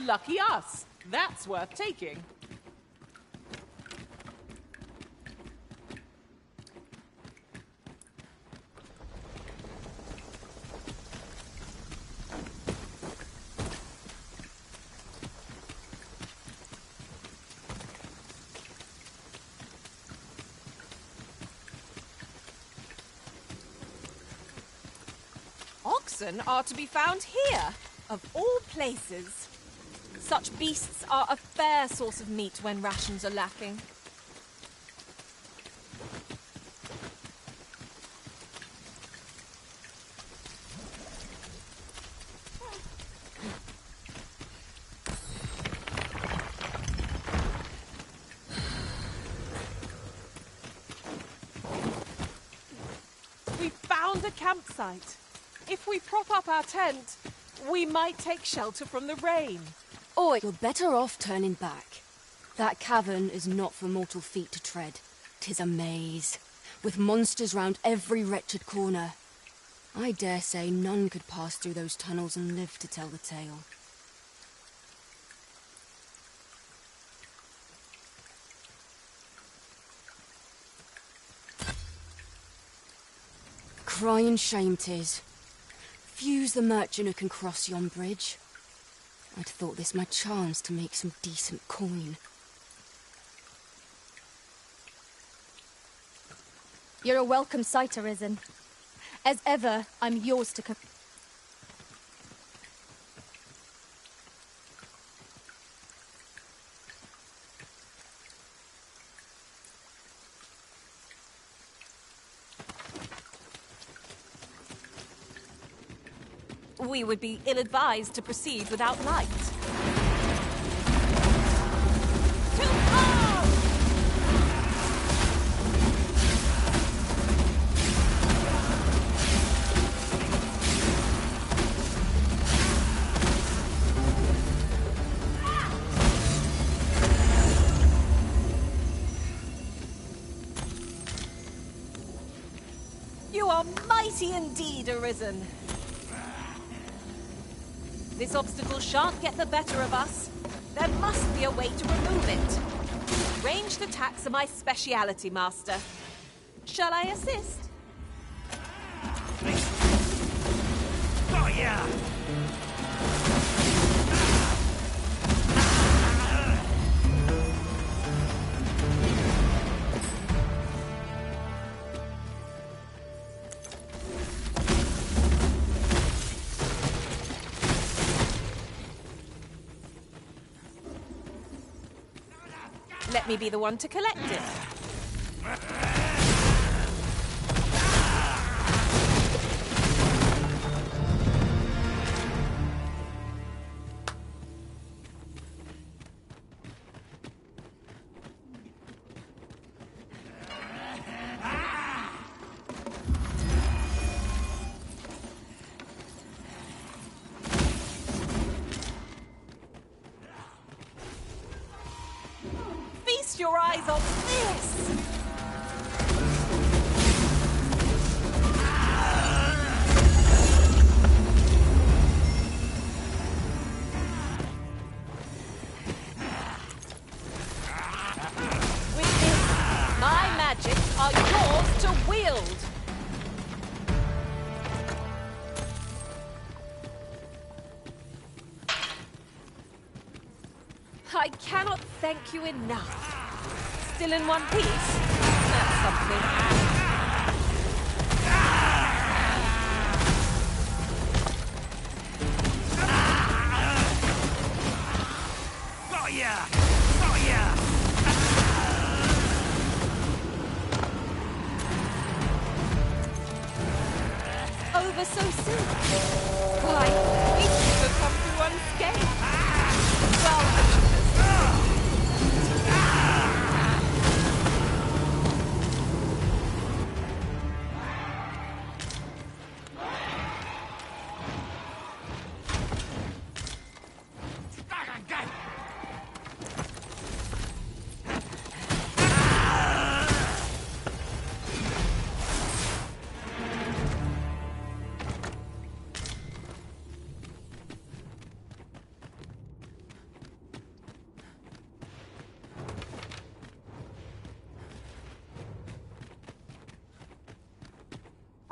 Lucky us. That's worth taking. Oxen are to be found here, of all places. Such beasts are a fair source of meat when rations are lacking. We found a campsite. If we prop up our tent, we might take shelter from the rain. Or you're better off turning back. That cavern is not for mortal feet to tread. 'Tis a maze, with monsters round every wretched corner. I dare say none could pass through those tunnels and live to tell the tale. Crying shame 'tis. Few's the merchant who can cross yon bridge. I'd thought this my chance to make some decent coin. You're a welcome sight, Arisen. As ever, I'm yours to We would be ill-advised to proceed without light. You are mighty indeed, Arisen. This obstacle shan't get the better of us. There must be a way to remove it. Ranged attacks are my speciality, Master. Shall I assist? Oh, yeah! Let me be the one to collect it. Your eyes on this! With this, my magics are yours to wield! I cannot thank you enough. Still in one piece? That's something. Why, we seem to come through unscathed. Well,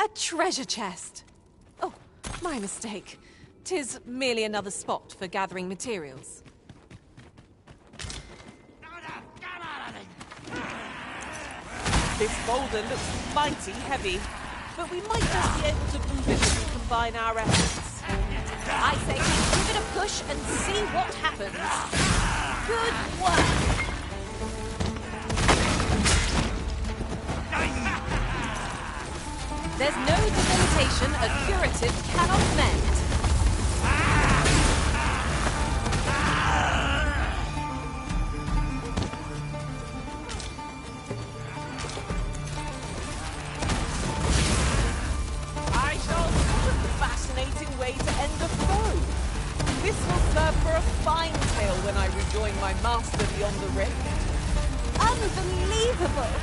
a treasure chest. Oh, my mistake. 'Tis merely another spot for gathering materials. This boulder looks mighty heavy, but we might just be able to move it if we combine our efforts. I say we give it a push and see what happens. Good work. There's no debilitation a curative cannot mend. I shall choose a fascinating way to end a foe. This will serve for a fine tale when I rejoin my master beyond the rift. Unbelievable.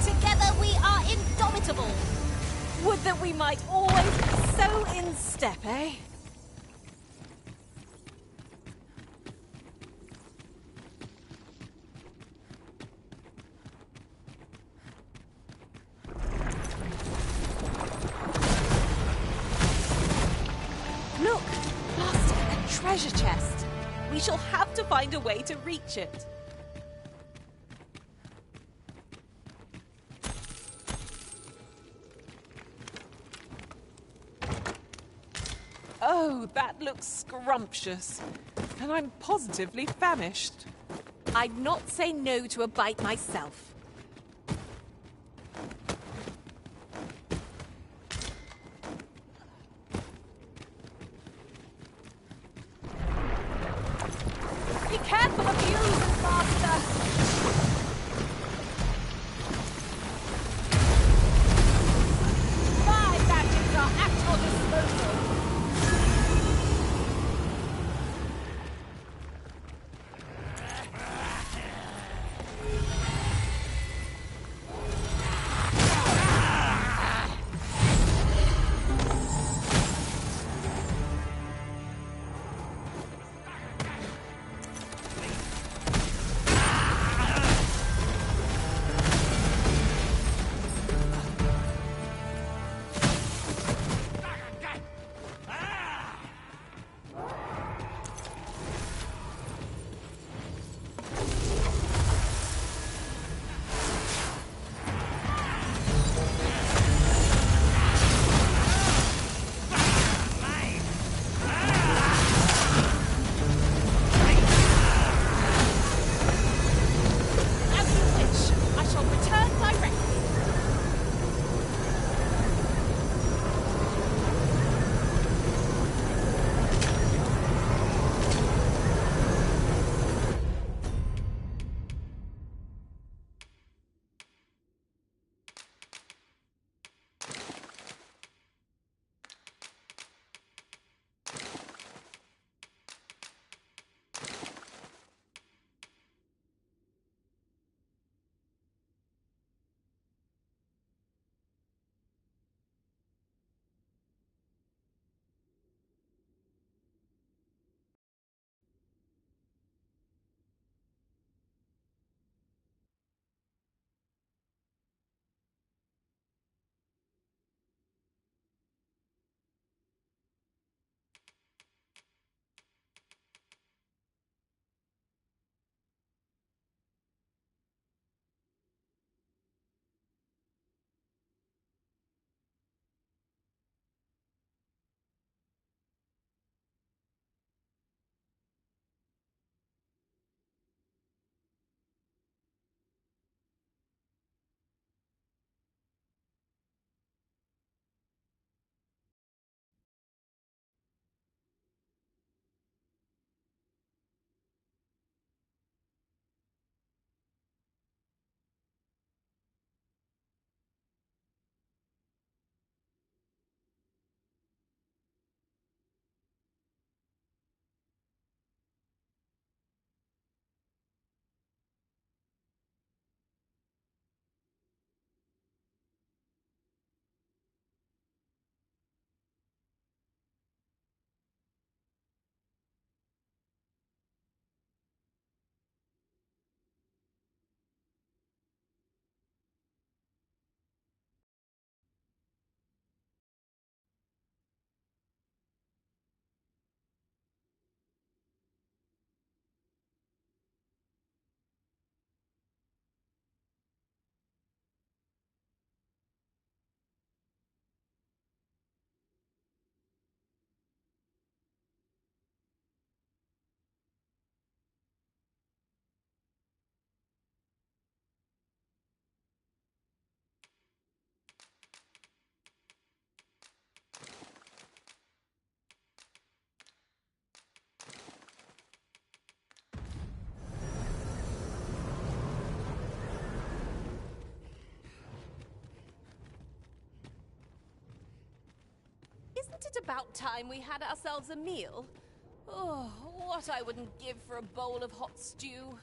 Together we are indomitable. Would that we might always be so in step, eh? Look, Master, a treasure chest. We shall have to find a way to reach it. Oh, that looks scrumptious. And I'm positively famished. I'd not say no to a bite myself. Be careful of you, Master. Five badges are at your disposal. it about time we had ourselves a meal? Oh, what I wouldn't give for a bowl of hot stew.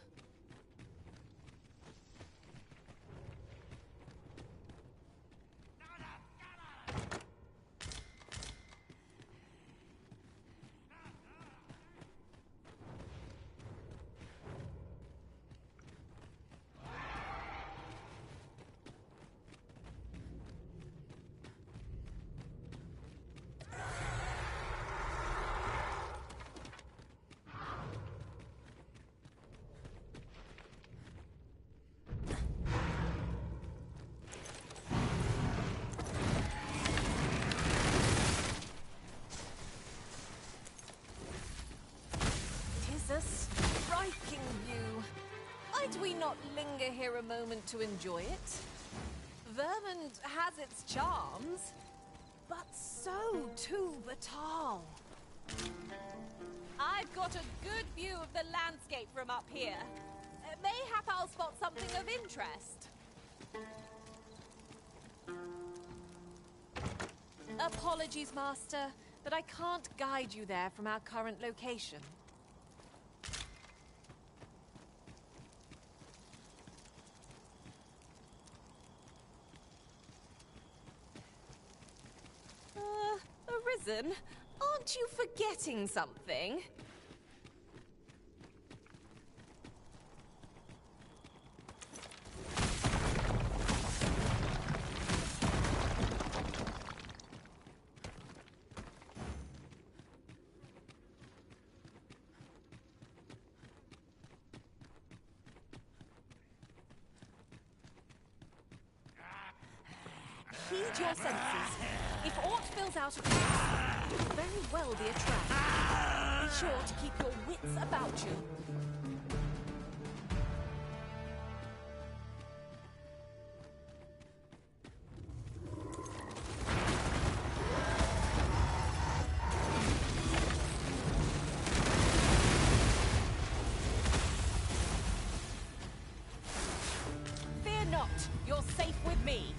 A striking view. Might we not linger here a moment to enjoy it? Vermont has its charms, but so too Batal. I've got a good view of the landscape from up here. Mayhap I'll spot something of interest. Apologies, Master, but I can't guide you there from our current location. Arisen, aren't you forgetting something? Heed your senses. If aught fills out of place, it could very well be a trap. Be sure to keep your wits about you. Fear not, you're safe with me.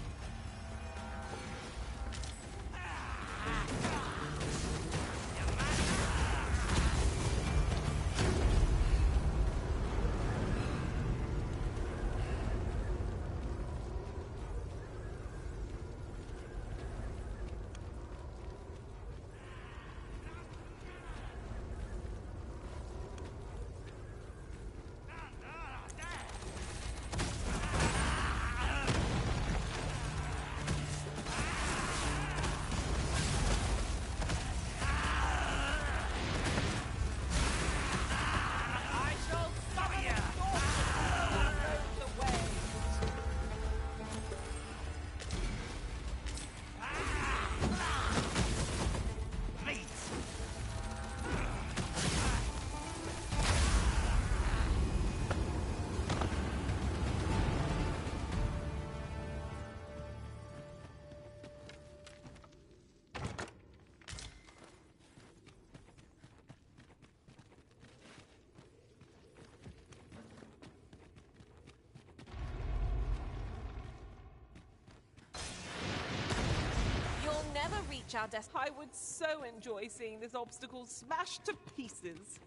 Reach our I would so enjoy seeing this obstacle smashed to pieces.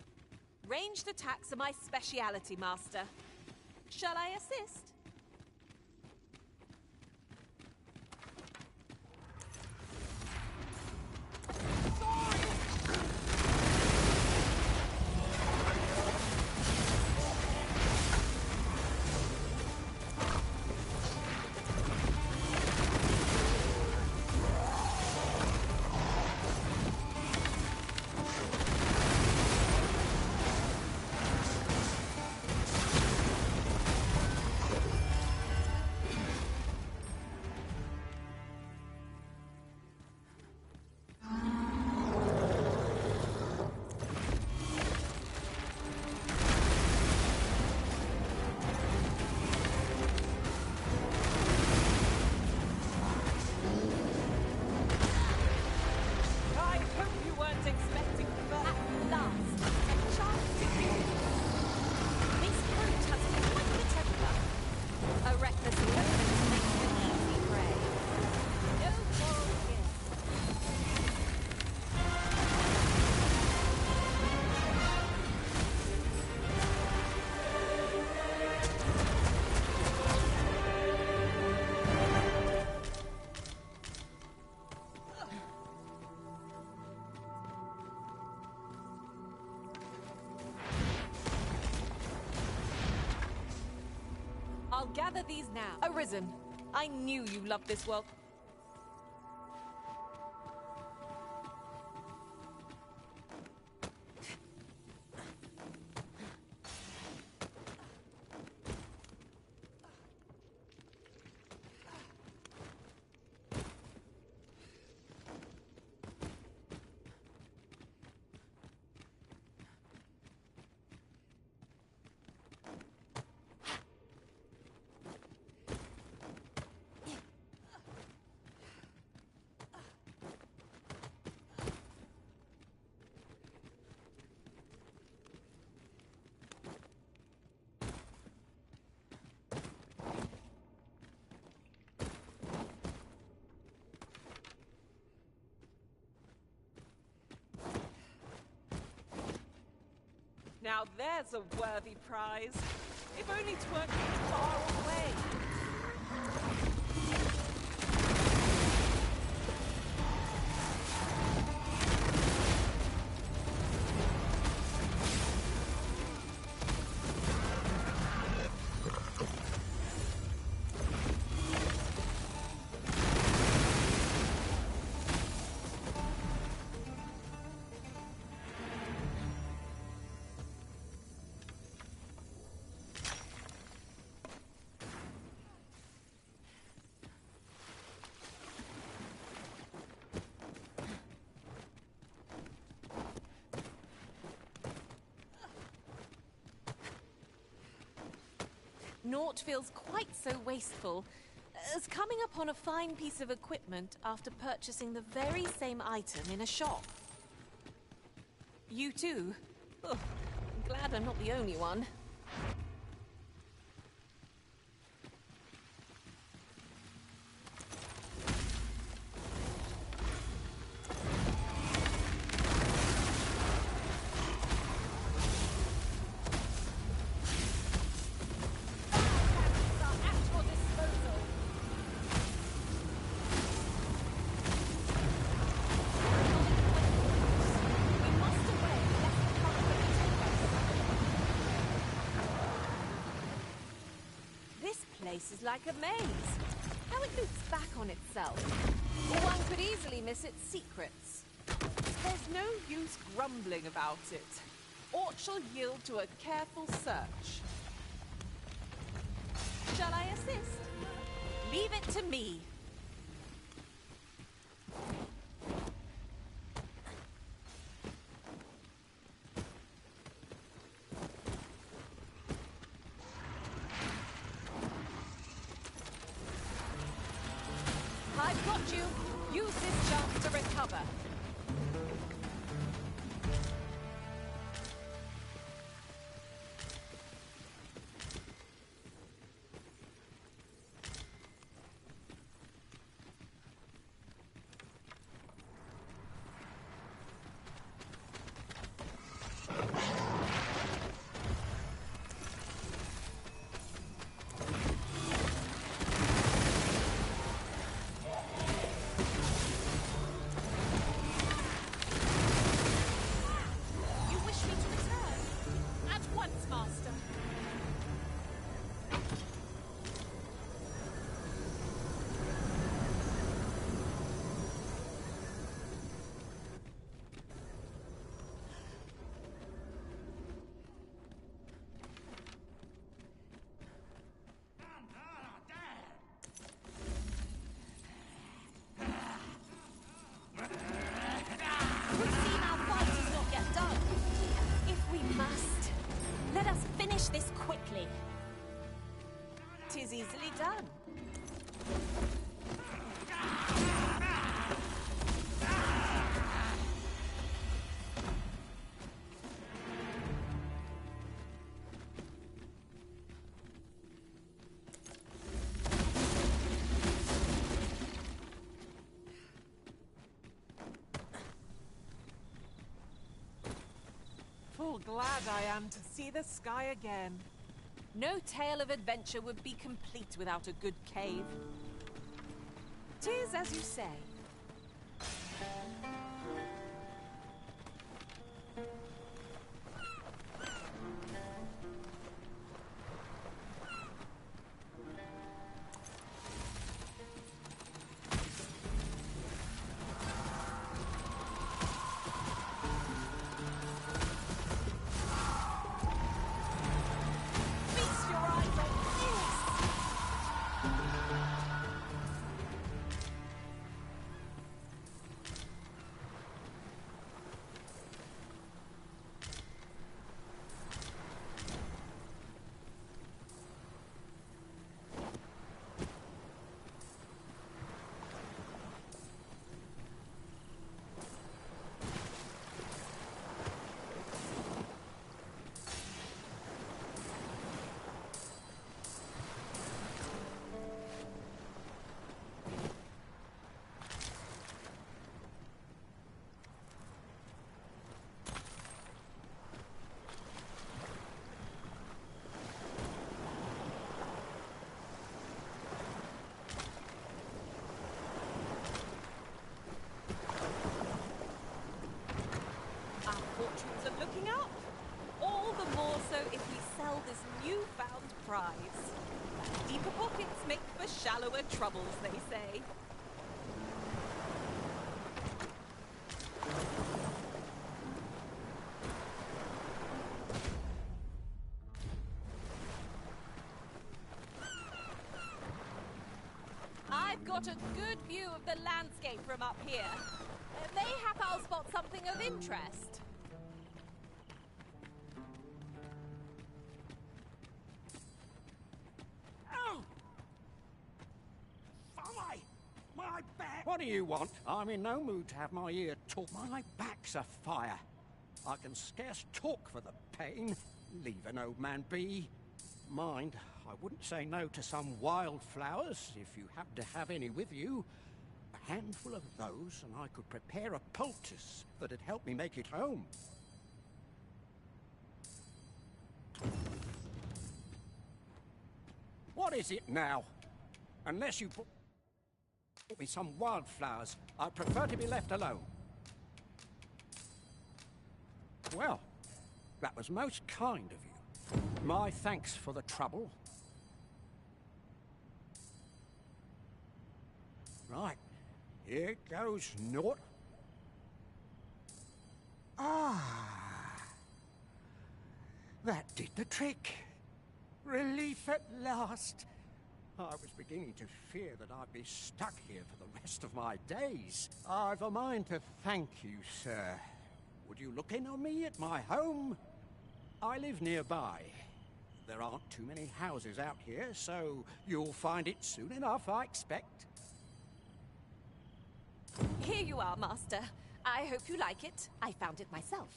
Ranged attacks are my speciality, Master. Shall I assist? Gather these now. Arisen, I knew you loved this world. Now there's a worthy prize. If only 'tweren't far away. Naught feels quite so wasteful as coming upon a fine piece of equipment after purchasing the very same item in a shop. You too? Oh, I'm glad I'm not the only one. Place is like a maze. How it loops back on itself. One could easily miss its secrets. There's no use grumbling about it. Aught shall yield to a careful search. Shall I assist? Leave it to me. I've got you. Use this chance to recover. This quickly. 'Tis easily done. Full glad I am to see the sky again. No tale of adventure would be complete without a good cave. 'Tis as you say. make for shallower troubles, they say. I've got a good view of the landscape from up here. Mayhap I'll spot something of interest. Oh! Fie! My back! What do you want? I'm in no mood to have my ear talk. My back's afire. I can scarce talk for the pain. Leave an old man be. Mind, I wouldn't say no to some wildflowers, if you happen to have any with you. A handful of those, and I could prepare a poultice that'd help me make it home. What is it now? Unless you brought me some wildflowers, I'd prefer to be left alone. Well, that was most kind of you. My thanks for the trouble. Right, here goes naught. Ah, that did the trick. Relief at last. I was beginning to fear that I'd be stuck here for the rest of my days. I've a mind to thank you, sir. Would you look in on me at my home? I live nearby. There aren't too many houses out here, so you'll find it soon enough, I expect. Here you are, Master. I hope you like it. I found it myself.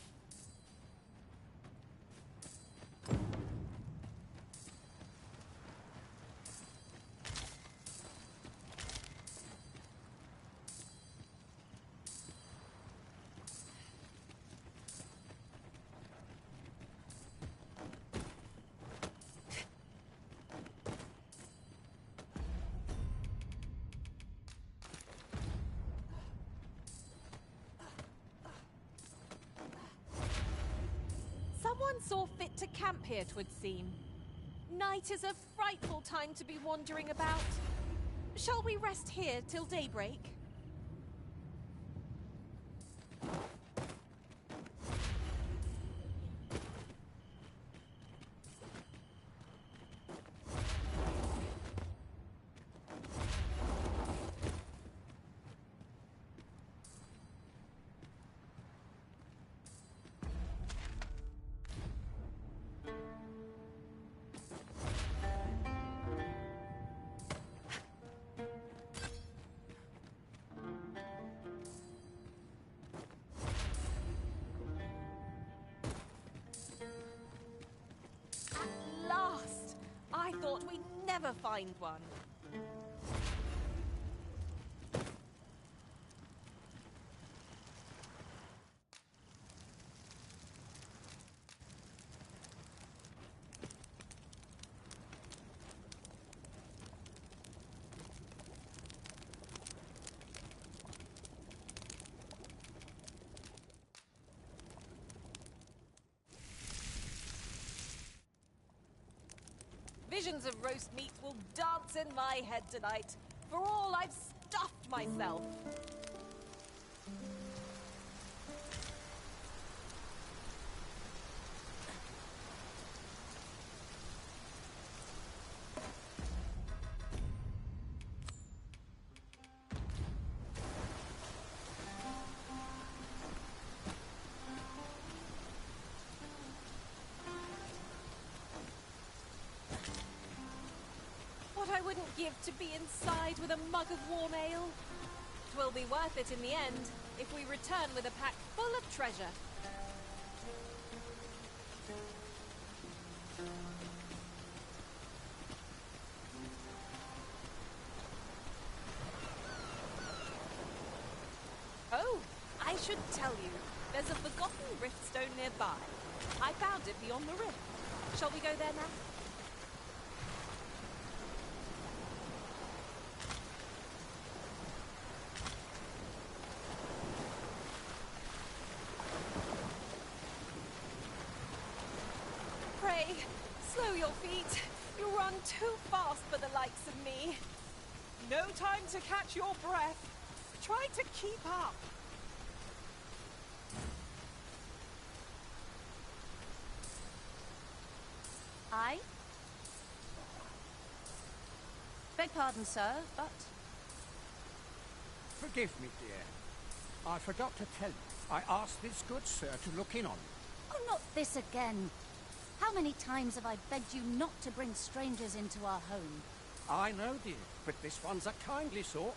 Someone saw fit to camp here, 'twould seem. Night is a frightful time to be wandering about. Shall we rest here till daybreak? I thought we'd never find one. Visions of roast meat will dance in my head tonight. For all I've stuffed myself. I wouldn't give to be inside with a mug of warm ale. 'Twill be worth it in the end, if we return with a pack full of treasure. Oh, I should tell you, there's a forgotten riftstone nearby. I found it beyond the rift. Shall we go there now? Pray, slow your feet. You run too fast for the likes of me. No time to catch your breath. Try to keep up. I? Beg pardon, sir, but... Forgive me, dear. I forgot to tell you. I asked this good sir to look in on you. Oh, not this again. How many times have I begged you not to bring strangers into our home? I know, dear, but this one's a kindly sort.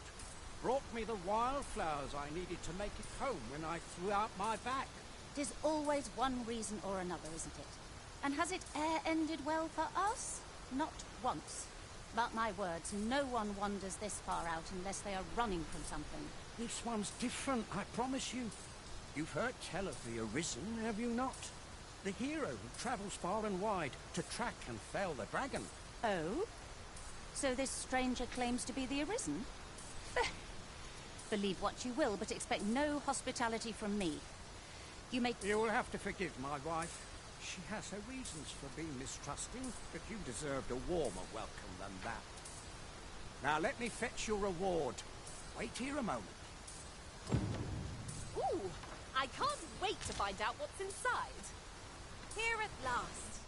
Brought me the wildflowers I needed to make it home when I threw out my back. 'Tis always one reason or another, isn't it? And has it e'er ended well for us? Not once. Mark my words, no one wanders this far out unless they are running from something. This one's different, I promise you. You've heard tell of the Arisen, have you not? The hero who travels far and wide to track and fell the dragon. Oh? So this stranger claims to be the Arisen? Believe what you will, but expect no hospitality from me. You may... You will have to forgive my wife. She has her reasons for being mistrusting, but you deserved a warmer welcome than that. Now let me fetch your reward. Wait here a moment. Ooh, I can't wait to find out what's inside. Here at last.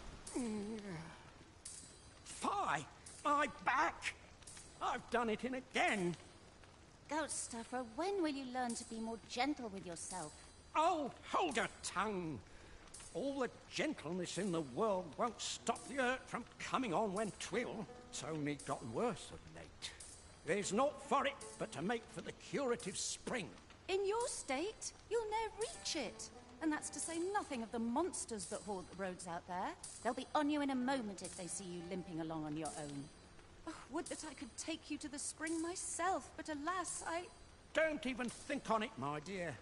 Fie! My back! I've done it in again. Goat stuffer, when will you learn to be more gentle with yourself? Oh, hold your tongue! All the gentleness in the world won't stop the hurt from coming on when 'twill. It's only gotten worse of late. There's naught for it but to make for the curative spring. In your state, you'll ne'er reach it. And that's to say nothing of the monsters that haunt the roads out there. They'll be on you in a moment if they see you limping along on your own. Oh, would that I could take you to the spring myself, but alas, I... Don't even think on it, my dear.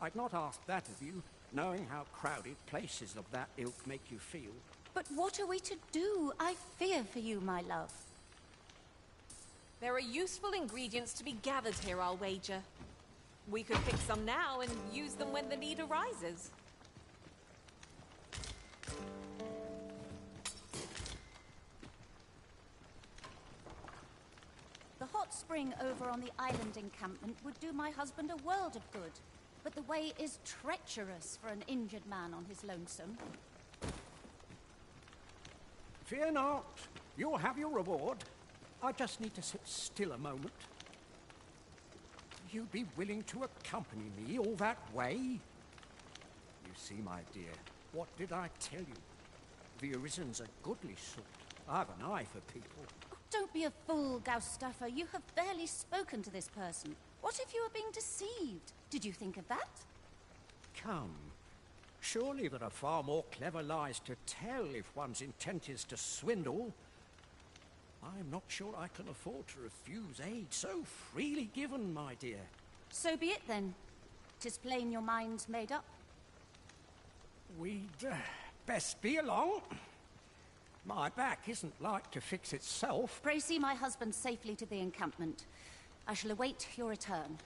I'd not ask that of you, knowing how crowded places of that ilk make you feel. But what are we to do? I fear for you, my love. There are useful ingredients to be gathered here, I'll wager. We could pick some now and use them when the need arises. The hot spring over on the island encampment would do my husband a world of good. But the way is treacherous for an injured man on his lonesome. Fear not. You'll have your reward. I just need to sit still a moment. You'd be willing to accompany me all that way? You see, my dear, what did I tell you? The Arisen's a goodly sort. I've an eye for people. Oh, don't be a fool, Gaustuffer. You have barely spoken to this person. What if you were being deceived? Did you think of that? Come. Surely there are far more clever lies to tell if one's intent is to swindle. I'm not sure I can afford to refuse aid so freely given, my dear. So be it then. 'Tis plain your mind's made up. We'd best be along. My back isn't like to fix itself. Pray see my husband safely to the encampment. I shall await your return.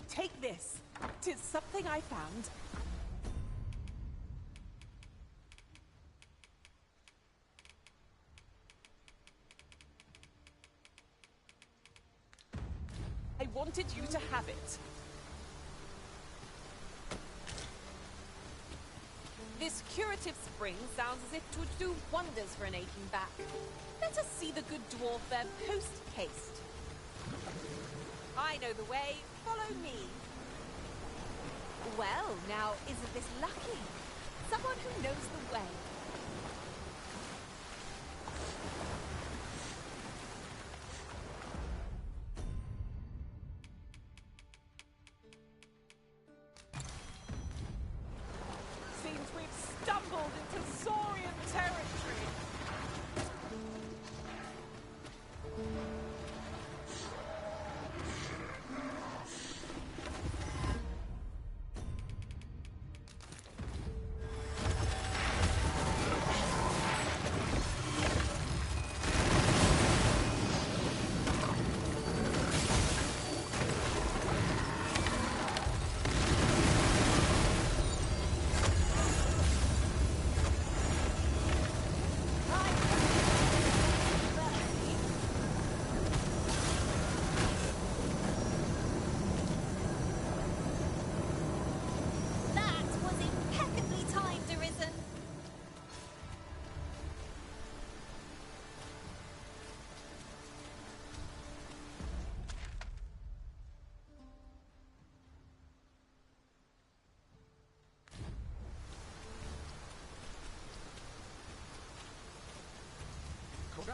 Take this. 'Tis something I found. I wanted you to have it. This curative spring sounds as if 'twould do wonders for an aching back. Let us see the good dwarf there post-haste. I know the way. Follow me. Well, now, isn't this lucky? Someone who knows the way. Seems we've stumbled into Saurian territory.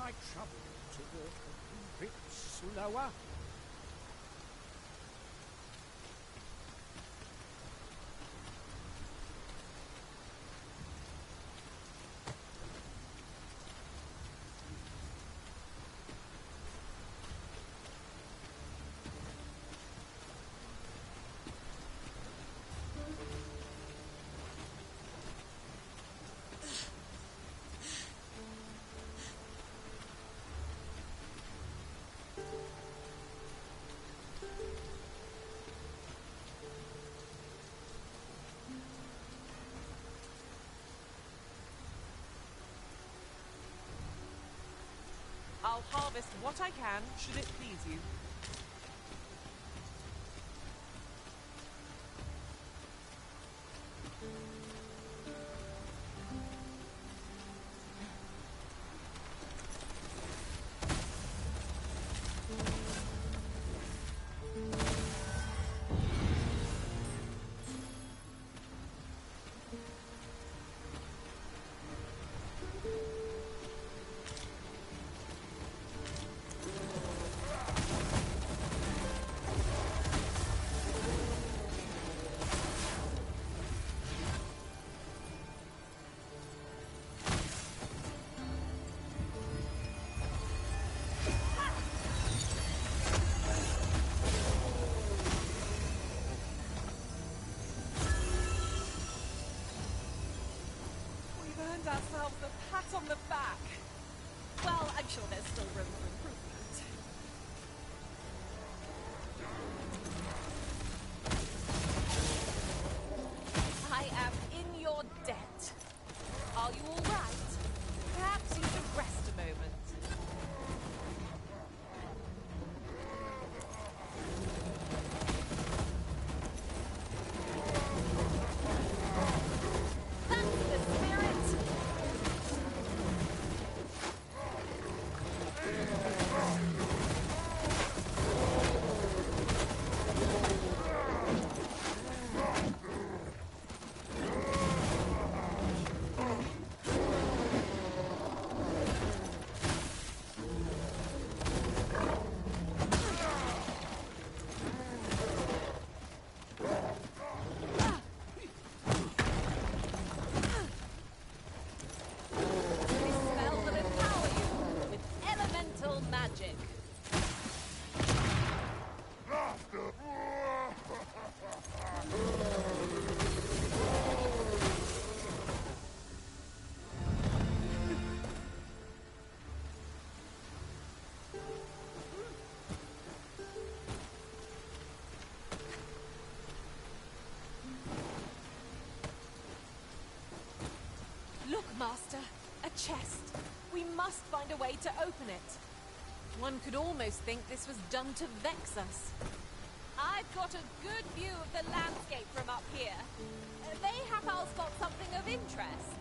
my trouble to walk a bit slower? I'll harvest what I can, should it please you. Ourselves a pat on the back. Well, I'm sure there's still room for improvement. I am in your debt. Are you all right? Perhaps you should rest a moment. Master, a chest. We must find a way to open it. One could almost think this was done to vex us. I've got a good view of the landscape from up here. Mayhap I'll spot something of interest.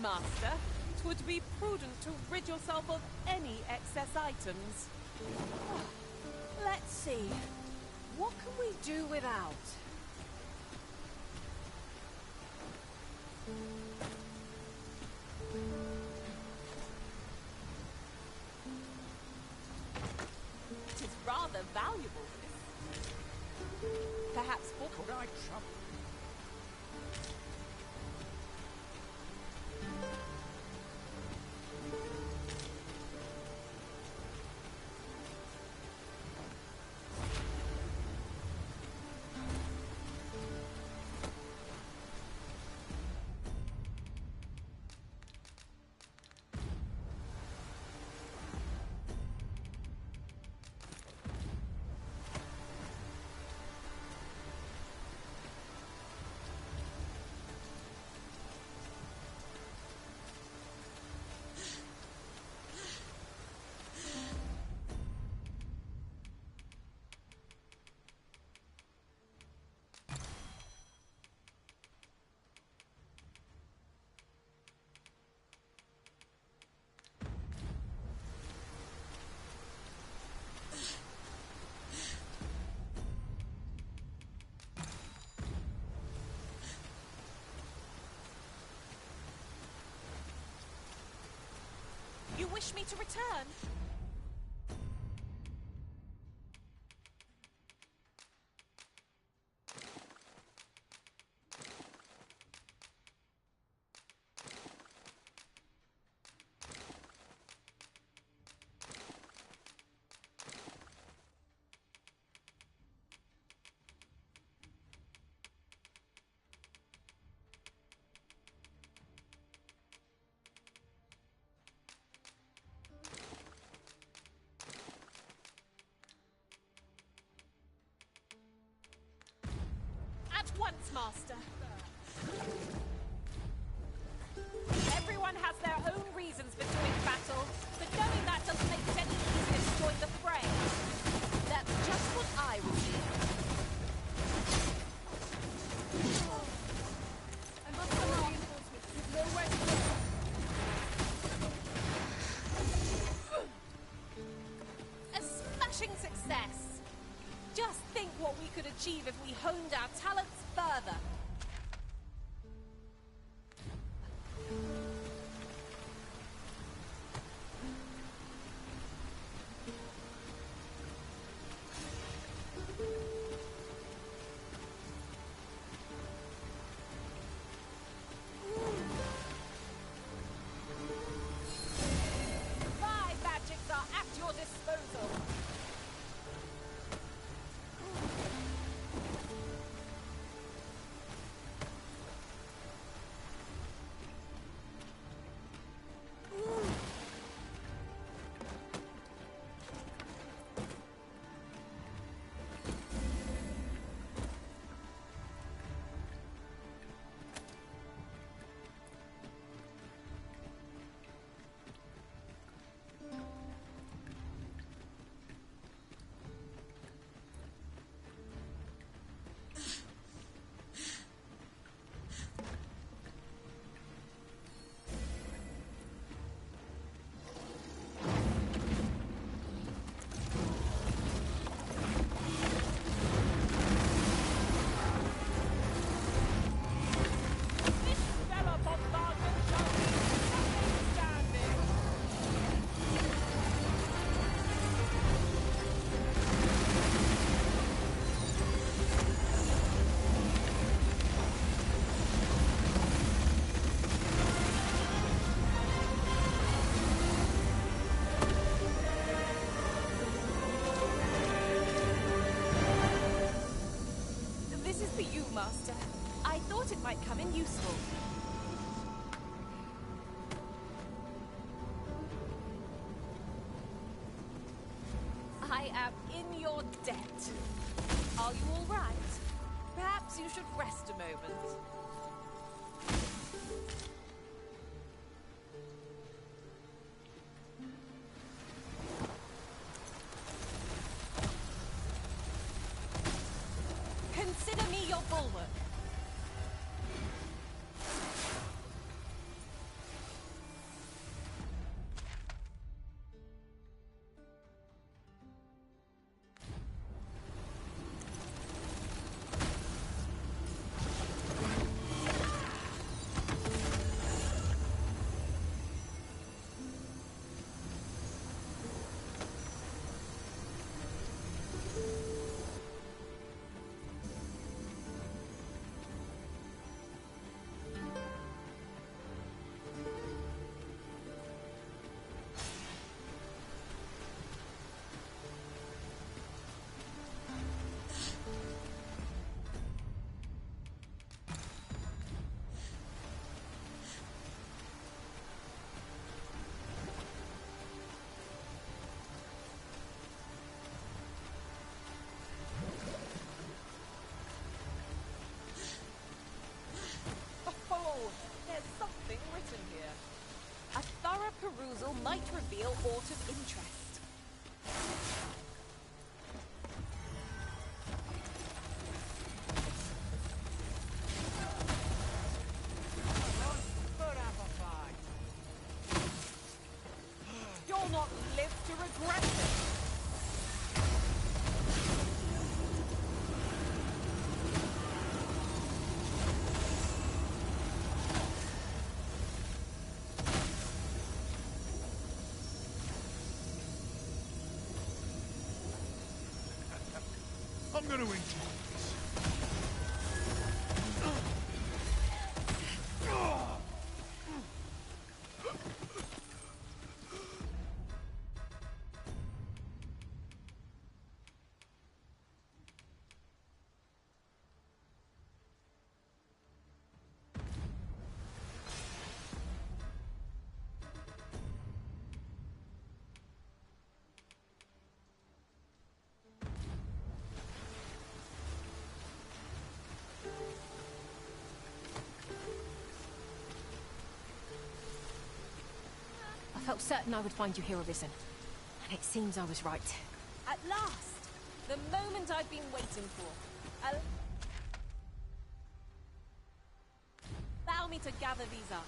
Master, 'twould be prudent to rid yourself of any excess items. Let's see. What can we do without? It is rather valuable, this. Perhaps for... Could I trouble? You wish me to return? At once, Master. Everyone has their own reasons for doing battle, but knowing that doesn't make it any easier to join the fray. That's just what I would do. I must have reinforcements. There's nowhere to go. A smashing success! Just think what we could achieve if we honed our talents further. My magics are at your disposal. This is for you, Master. I thought it might come in useful. I am in your debt. Are you all right? Perhaps you should rest a moment. Consider me your bulwark. aught of interest. You'll not live to regret it. I'm going to enjoy this. I felt certain I would find you here, Arisen. And it seems I was right. At last! The moment I've been waiting for. Allow me to gather these up.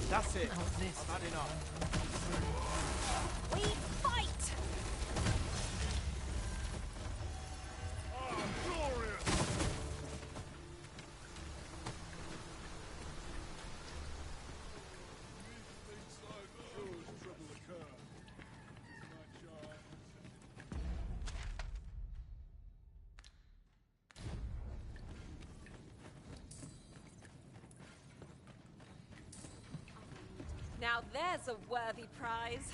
That's it. I've had enough. We fight! Now there's a worthy prize.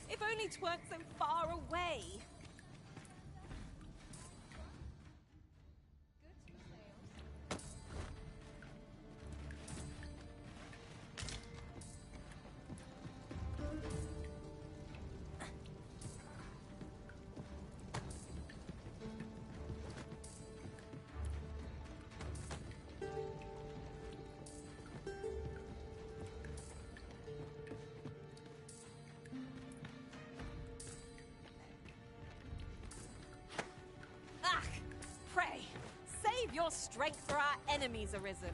If only 'tweren't so far away. Your strength for our enemies, Arisen.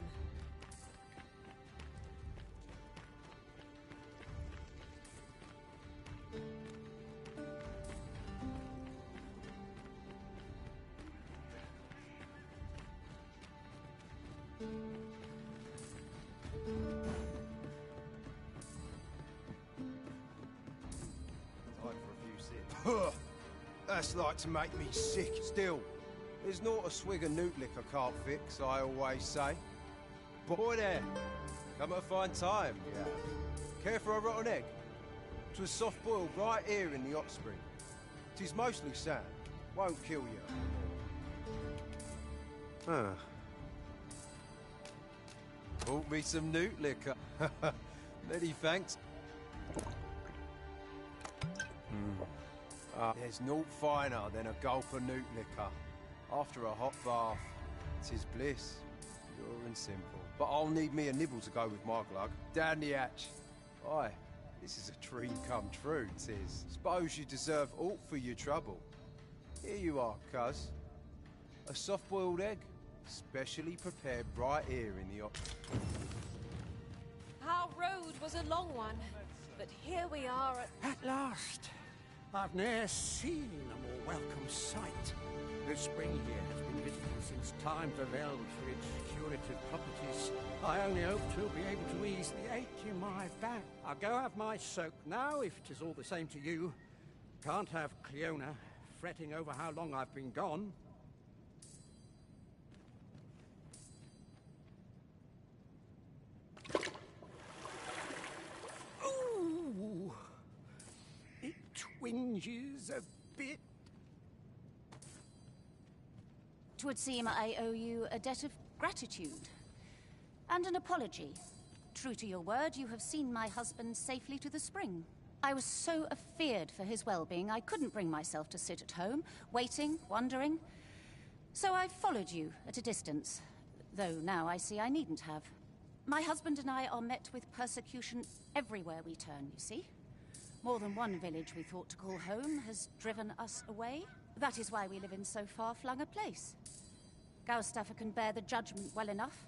That's like to make me sick. Still, there's not a swig of newt lick I can't fix, I always say. Boy there, come at a fine time, yeah. Care for a rotten egg? 'Twas soft boiled right here in the hot spring. 'Tis mostly sand, won't kill you. Ah. Bought me some newt liquor. Many thanks. There's naught finer than a gulp of newt liquor. After a hot bath, 'tis bliss, pure and simple. But I'll need me a nibble to go with my glug. Down the hatch. Aye, This is a dream come true, tis. Suppose you deserve aught for your trouble. Here you are, cuz. A soft-boiled egg, specially prepared right here in the Our road was a long one, but here we are At last! I've ne'er seen a more welcome sight. The spring here has been visiting since time prevailed for its curative properties. I only hope to be able to ease the ache in my back. I'll go have my soak now, if 'tis all the same to you. Can't have Cleona fretting over how long I've been gone. Ooh! It twinges a bit. 'Twould seem I owe you a debt of gratitude. And an apology. True to your word, you have seen my husband safely to the spring. I was so afeared for his well-being, I couldn't bring myself to sit at home, waiting, wondering. So I followed you at a distance, though now I see I needn't have. My husband and I are met with persecution everywhere we turn, you see. More than one village we thought to call home has driven us away. That is why we live in so far-flung a place. Gaustaffer can bear the judgment well enough,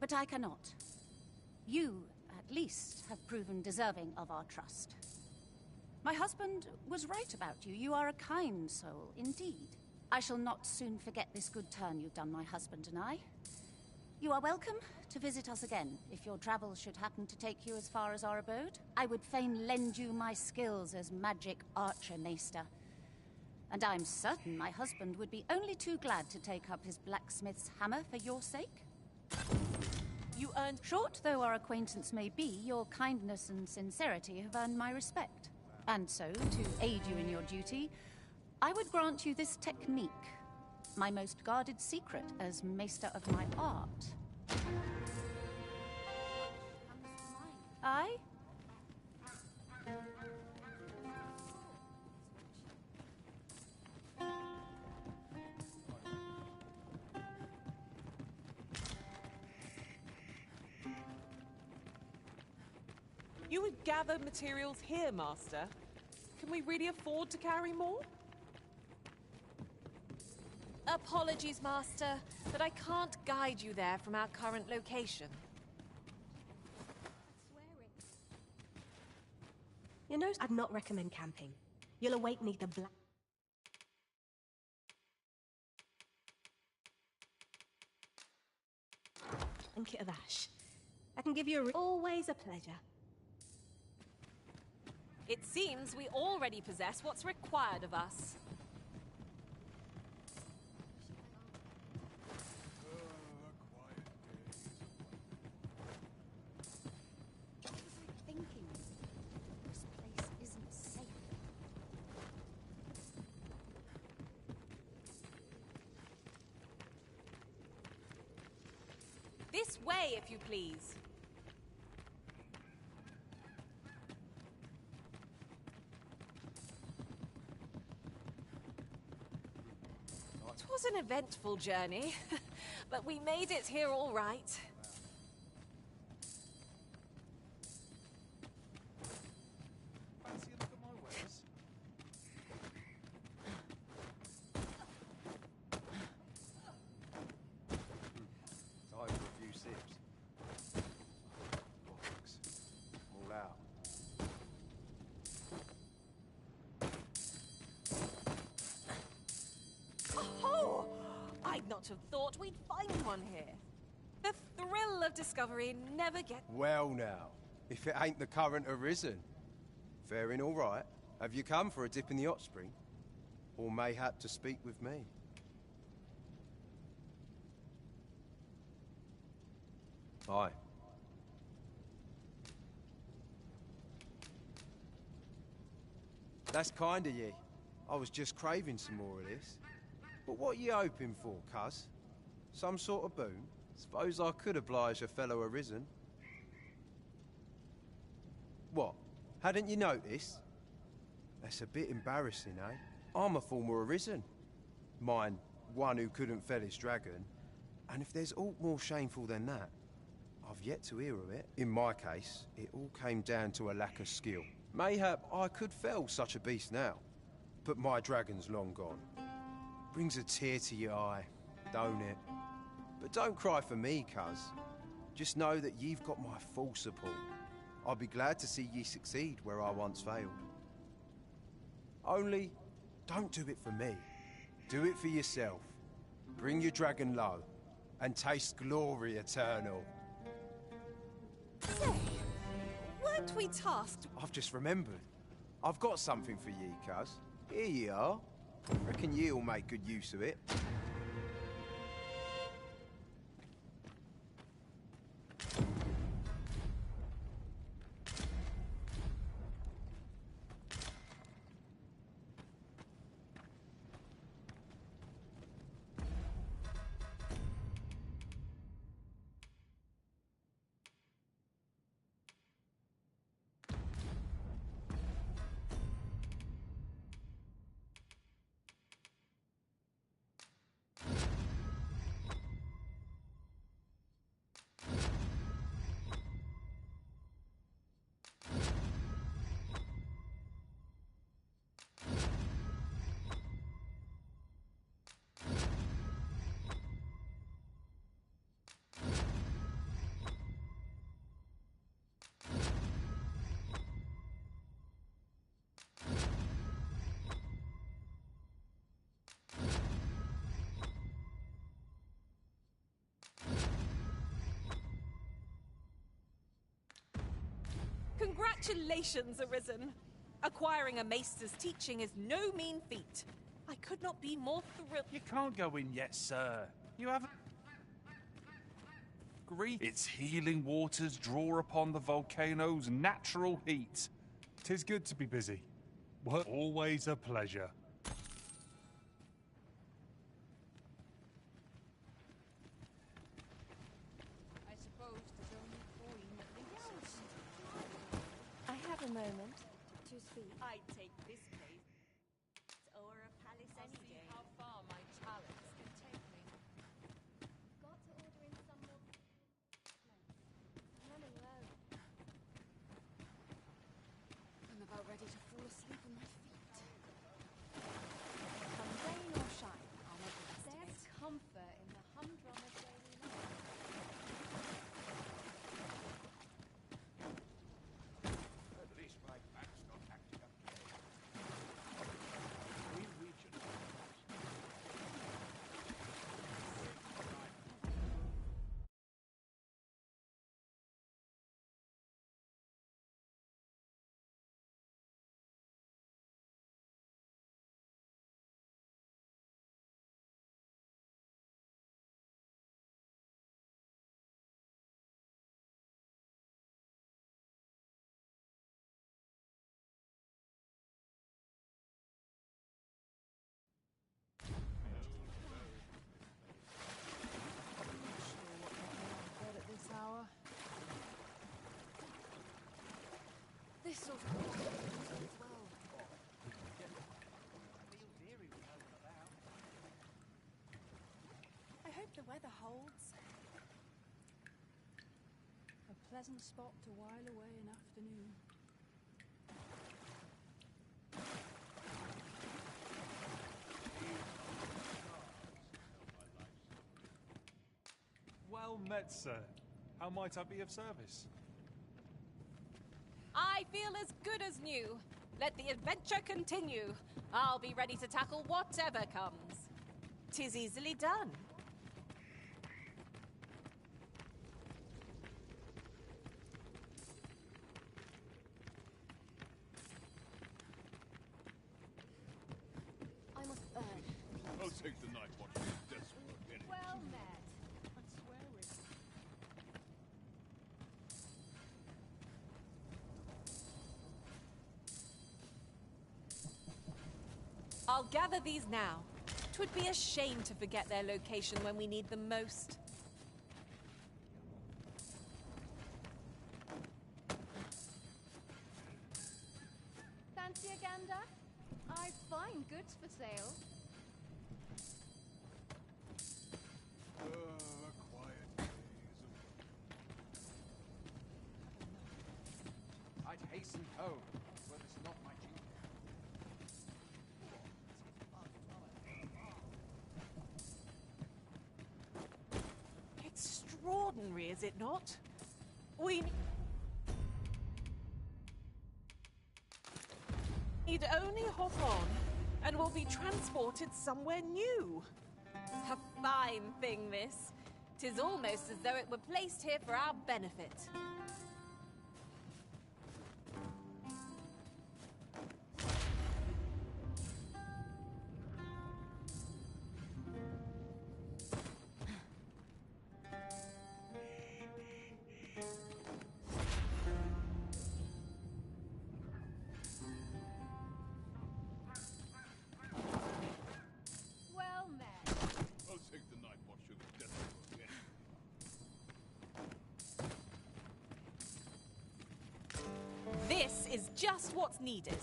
but I cannot. You, at least, have proven deserving of our trust. My husband was right about you. You are a kind soul, indeed. I shall not soon forget this good turn you've done, my husband and I. You are welcome to visit us again, if your travels should happen to take you as far as our abode. I would fain lend you my skills as magic archer, Maester. And I'm certain my husband would be only too glad to take up his blacksmith's hammer for your sake. You earned... Short though our acquaintance may be, your kindness and sincerity have earned my respect. And so, to aid you in your duty, I would grant you this technique, my most guarded secret as maester of my art. Aye? You would gather materials here, Master. Can we really afford to carry more? Apologies, Master, but I can't guide you there from our current location. You know, I'd not recommend camping. You'll await neither black... and kit of ash. I can give you always a pleasure. It seems we already possess what's required of us. Thinking this place isn't safe. This way, if you please. It was an eventful journey, but we made it here all right. Fancy a look at my wares? Time for a few sips. Bollocks. I'm all out. Oh! I'd not have thought we'd find one here. The thrill of discovery never gets... Well now, if it ain't the current arisen. Faring all right. Have you come for a dip in the hot spring? Or mayhap to speak with me? Aye. That's kind of ye. I was just craving some more of this. But what are you hoping for, cuz? Some sort of boon? Suppose I could oblige a fellow arisen. What? Hadn't you noticed? That's a bit embarrassing, eh? I'm a former arisen. Mine, one who couldn't fell his dragon. And if there's aught more shameful than that, I I've yet to hear of it. In my case, it all came down to a lack of skill. Mayhap I could fell such a beast now, but my dragon's long gone. Brings a tear to your eye, don't it? But don't cry for me, cuz. Just know that you've got my full support. I'll be glad to see ye succeed where I once failed. Only, don't do it for me. Do it for yourself. Bring your dragon low, and taste glory eternal. Say, weren't we tasked? I've just remembered. I've got something for ye, cuz. Here ye are. Reckon ye'll make good use of it. Congratulations, Arisen. Acquiring a maester's teaching is no mean feat. I could not be more thrilled. You can't go in yet, sir. You haven't... Its healing waters draw upon the volcano's natural heat. 'Tis good to be busy. Work always a pleasure. I suppose there's only coin that links us. I have a moment to speak. I'd take this place or a palace any day. How far my talents can take me. Got to order in some more. I'm running low. I'm about ready to fall asleep on my feet. Come rain or shine, I'll make the best of it. There's comfort in the humdrum of daily life. At least my back's not acting up. We region. Bed at this hour. This sort of as well. I hope the weather holds. A pleasant spot to while away an afternoon. Well met, sir. How might I be of service? I feel as good as new. Let the adventure continue. I'll be ready to tackle whatever comes. 'Tis easily done. I must earn. I'll take the night watching desperate minutes. Well met. I'd swear it. I'll gather these now. 'Twould be a shame to forget their location when we need them most. Fancy a gander? I find goods for sale. A quiet days of... Oh, well, it's not my duty. Extraordinary, is it not? We need only hop on, and we'll be transported somewhere new. A fine thing, this. 'Tis almost as though it were placed here for our benefit. Well met. I'll take the night watch to the death again. This is just what's needed.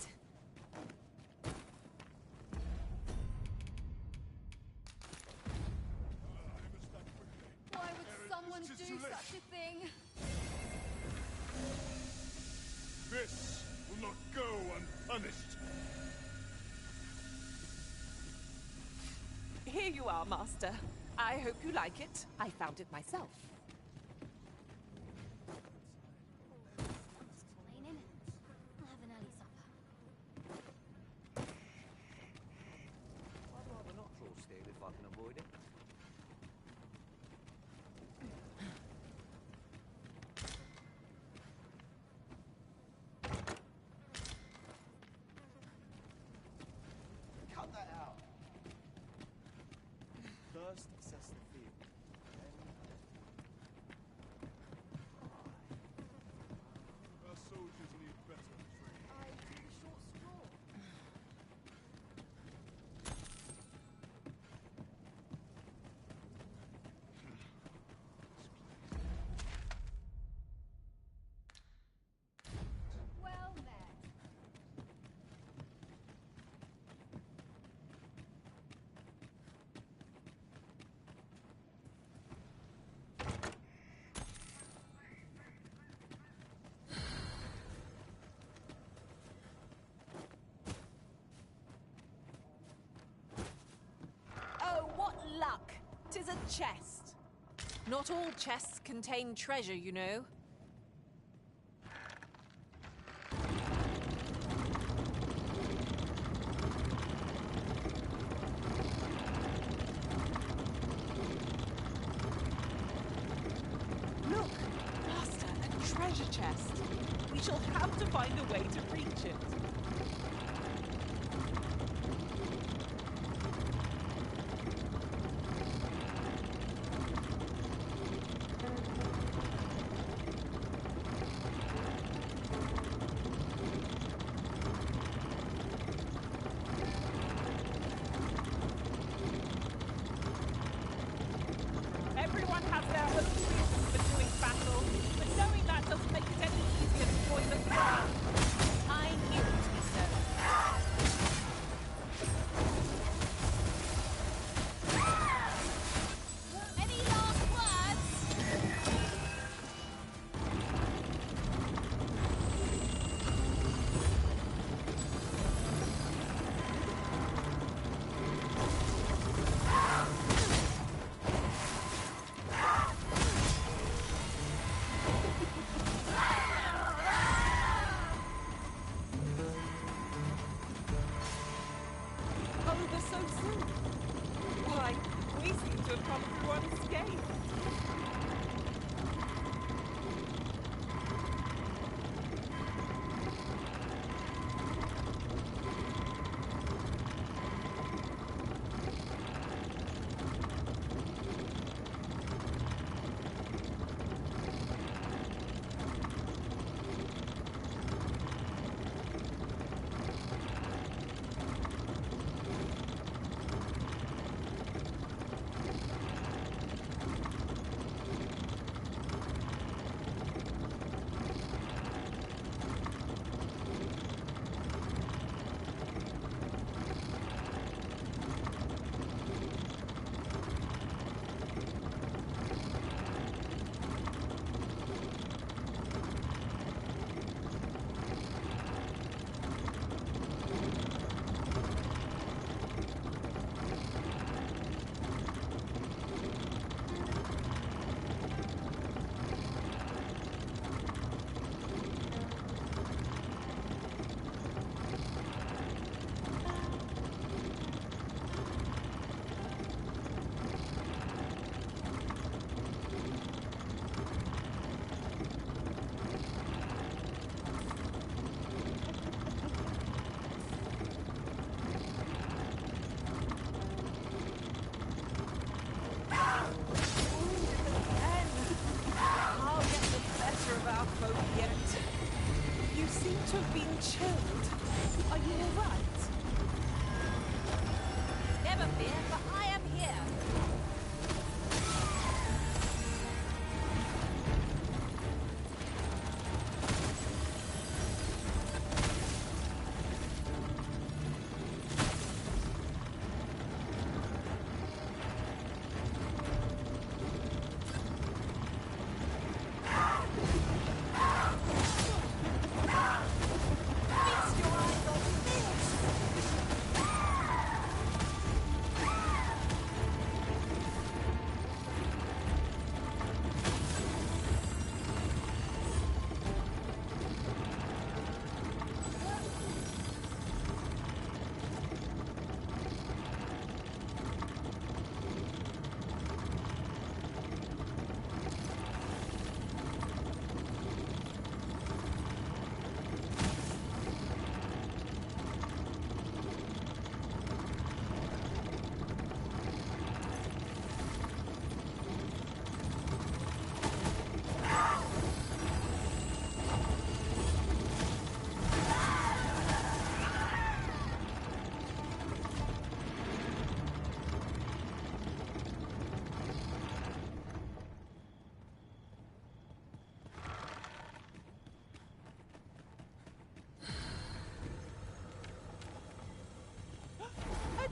Why would someone do such a thing? This will not go unpunished. Here you are, Master. I hope you like it. I found it myself. Complaining. I'll have an early supper. I'd rather not draw steel if I can avoid it. Cut that out. First, assess the field. Our soldiers need better training. I took a short straw. Well met. Oh, what luck! 'Tis a chest. Not all chests contain treasure, you know. Look, Master, a treasure chest. We shall have to find a way to reach it. Everyone has their own reasons for doing battle, but knowing that doesn't make it any easier to join the fight. I knew it to be so. Any last words? Over so soon. Why, we seem to have come through unscathed. to have been chilled. Are you all right? Never fear, for I am here.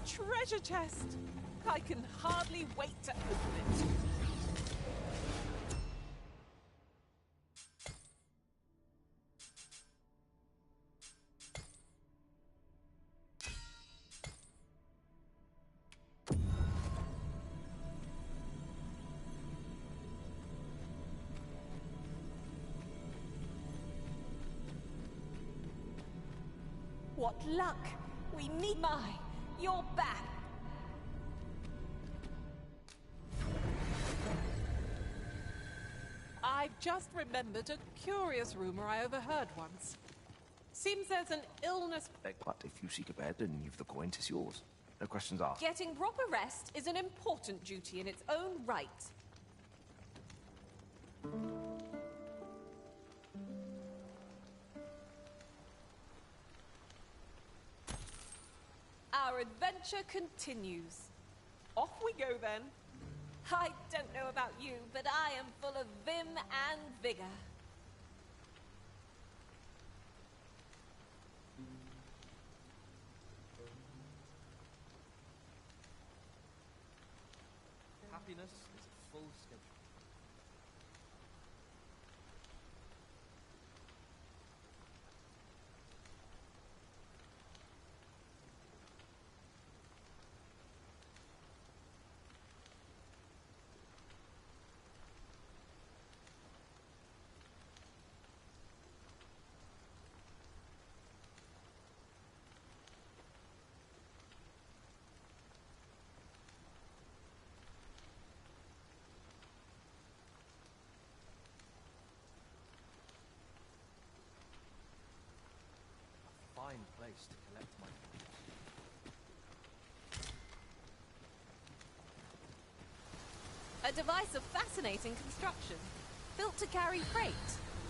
Treasure chest! I can hardly wait to open it. What luck! We meet you're back! I've just remembered a curious rumor I overheard once. Seems there's an illness... But if you seek a bed and you've the coin, 'tis yours. No questions asked. Getting proper rest is an important duty in its own right. Our adventure continues. Off we go then. I don't know about you, but I am full of vim and vigor. Happiness is a full schedule. Fine place to collect my A device of fascinating construction, built to carry freight,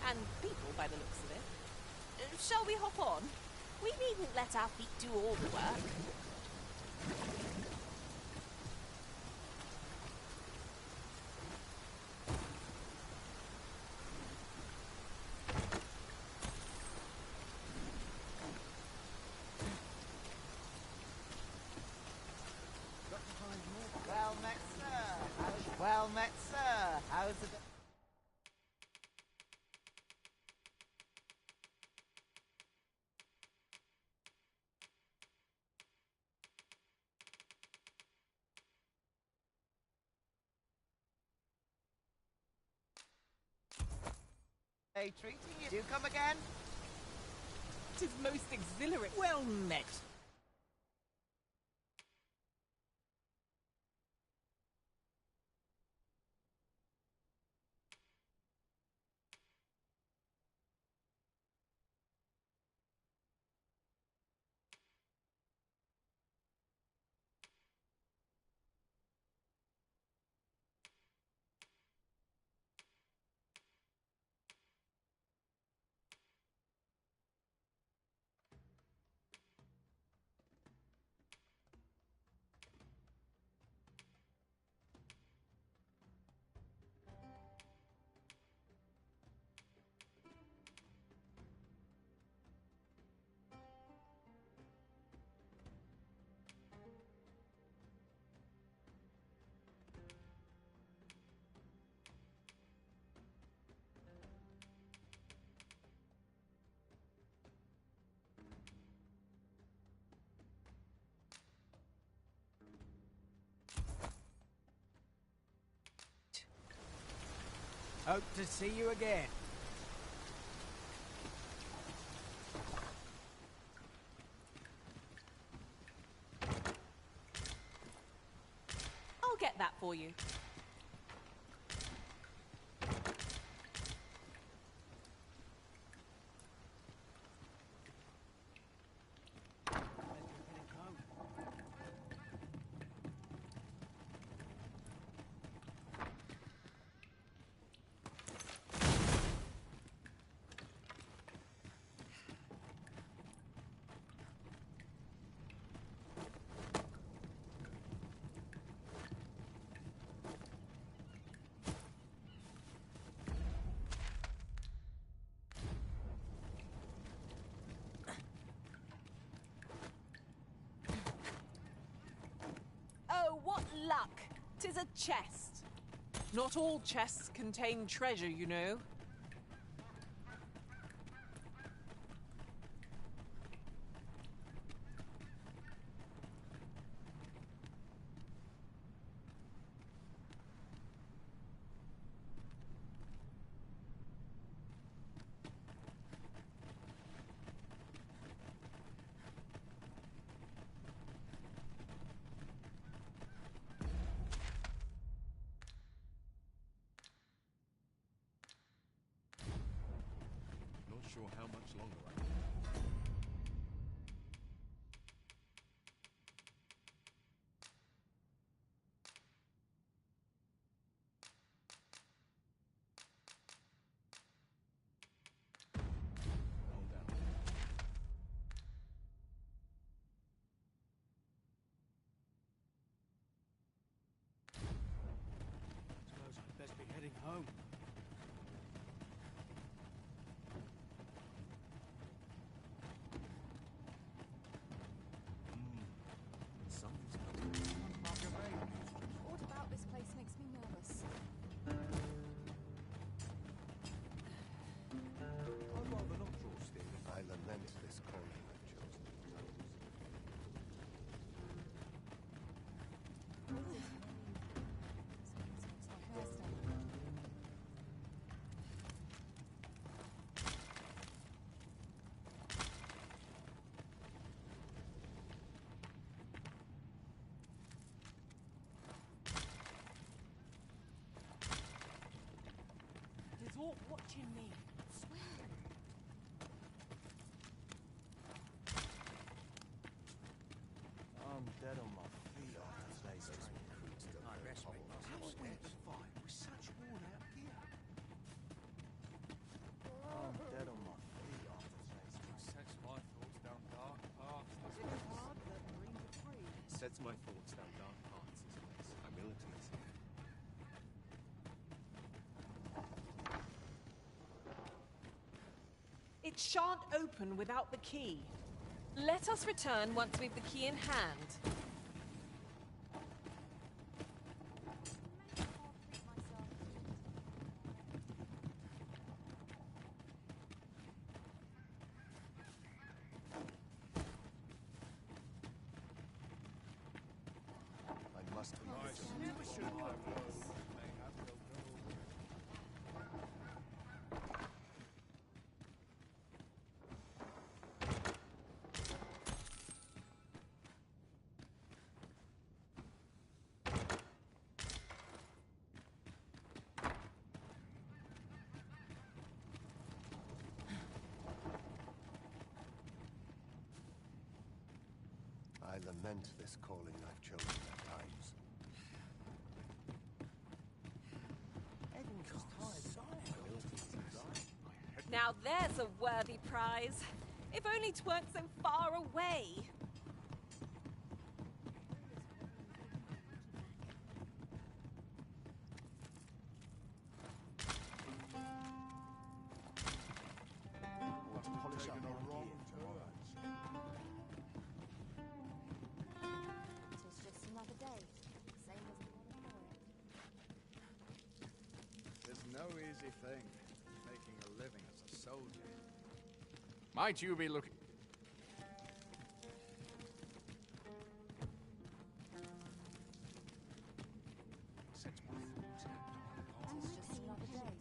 and people by the looks of it. Shall we hop on? We needn't let our feet do all the work. Well met, sir. Well met, sir. How's the... Hey, treating you. Do come again? 'Tis most exhilarating. Well met. Hope to see you again. I'll get that for you. Oh, what luck! 'Tis a chest. Not all chests contain treasure, you know. Not sure how much longer I Suppose I'd best be heading home. What about this place makes me nervous? I'd rather not draw still. I lament this calling I've chosen. Is all watching me. I'm dead on my feet after today's training. I rest me. How are we to fight with such worn out gear? I'm dead on my feet after today's training. Sets my thoughts down dark paths. Sets my thoughts down dark paths, this place. I will admit. It shan't open without the key. Let us return once we've the key in hand. I must I lament this calling I've chosen at times. Now there's a worthy prize. If only 't weren't so far away. Want to polish up my gear tomorrow. It's just another day. Same as the one before it. It's no easy thing, making a living as a soldier. Might you be looking... It's just another day.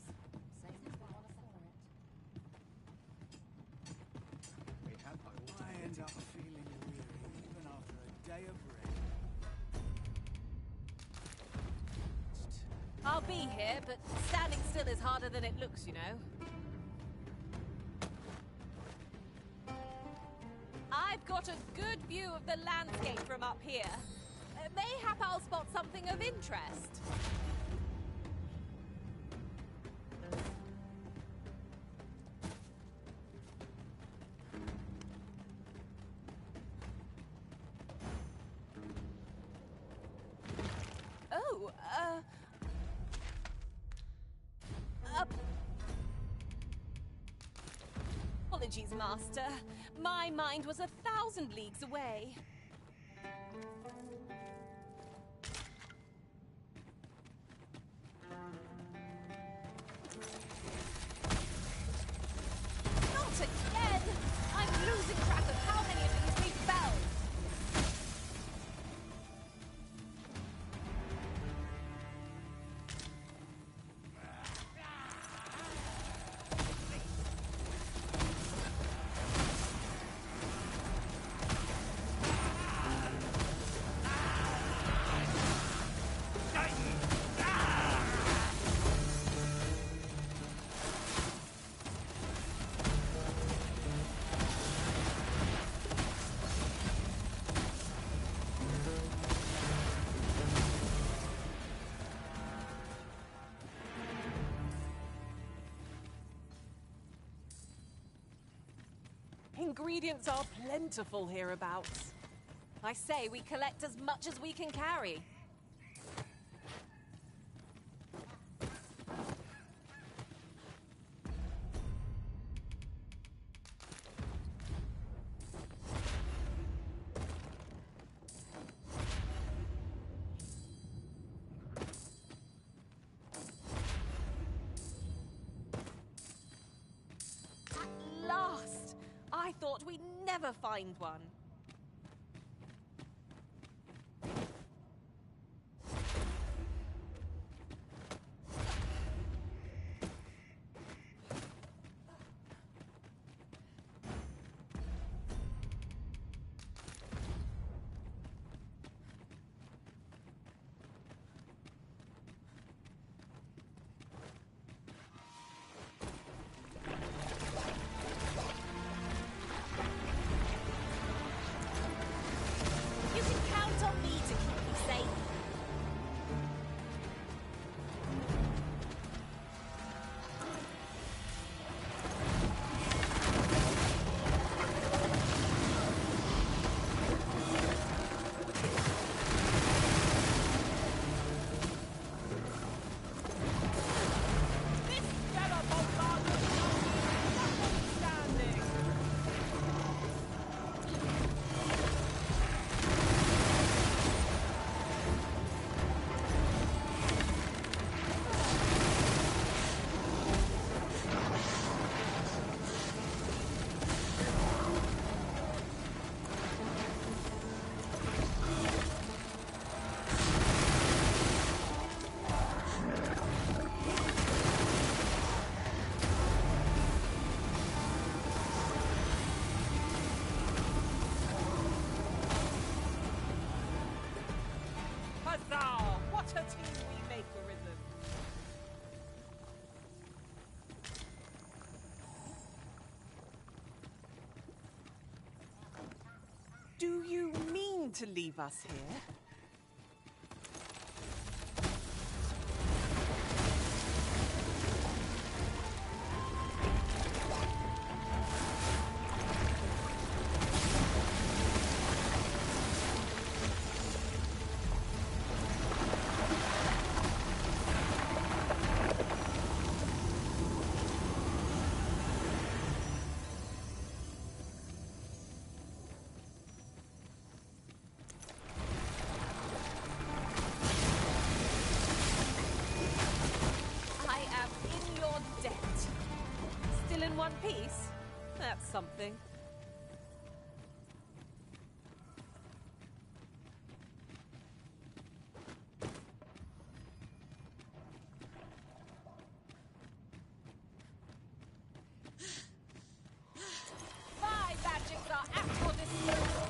I'll be here, but standing still is harder than it looks, you know. I've got a good view of the landscape from up here. Mayhap I'll spot something of interest. Oh, apologies, Master. My mind was 1,000 leagues away. Not again! I'm losing track of how many of these we fell. Ingredients are plentiful hereabouts. I say we collect as much as we can carry. At last! I thought we'd never find one. You can count on me to keep you safe. This stellar bombardment is notwithstanding. Huzzah! What a team we make, Arisen! Do you mean to leave us here? I am in your debt. Still in one piece? That's something. My magics are at your disposal.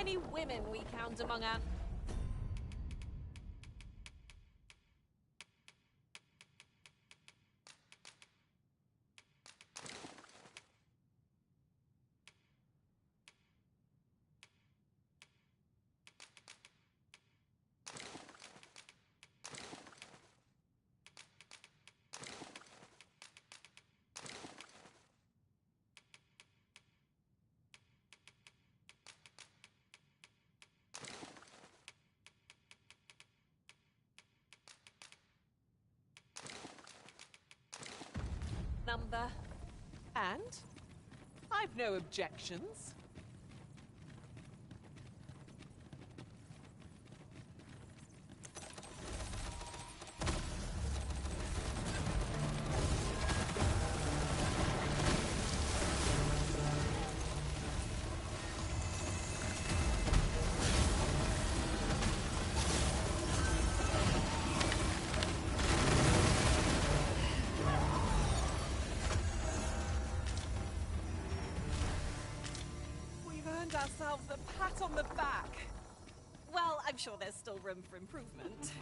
many women we count among our... number. And I've no objections. Ourselves a pat on the back. Well, I'm sure there's still room for improvement.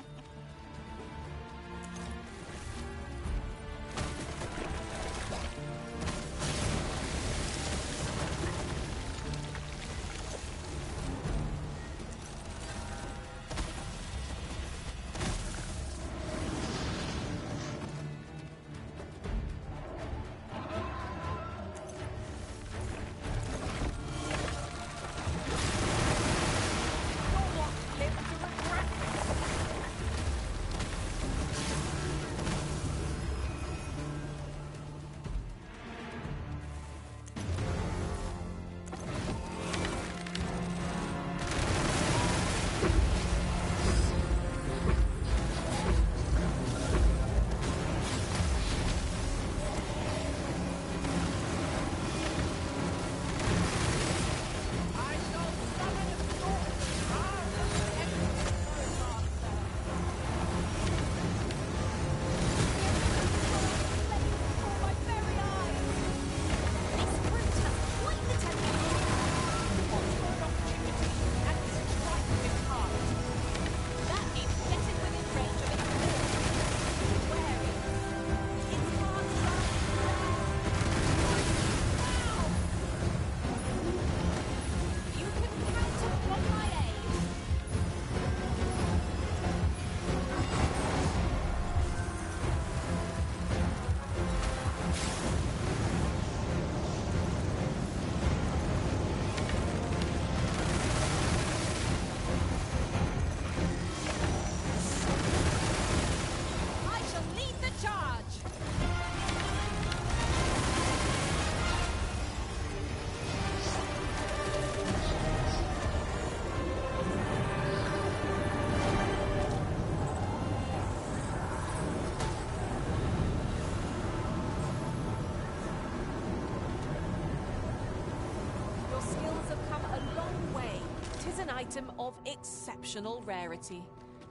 Item of exceptional rarity.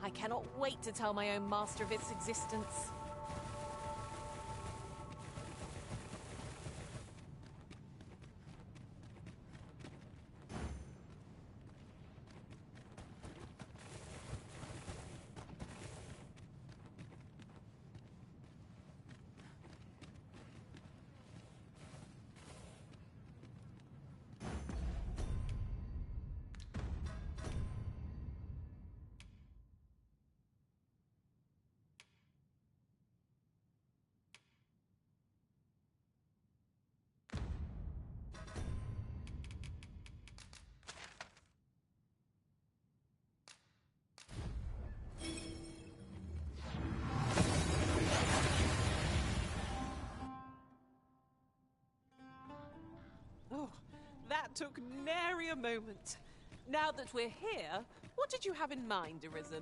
I cannot wait to tell my own master of its existence. Oh, that took nary a moment. Now that we're here, what did you have in mind, Arisen?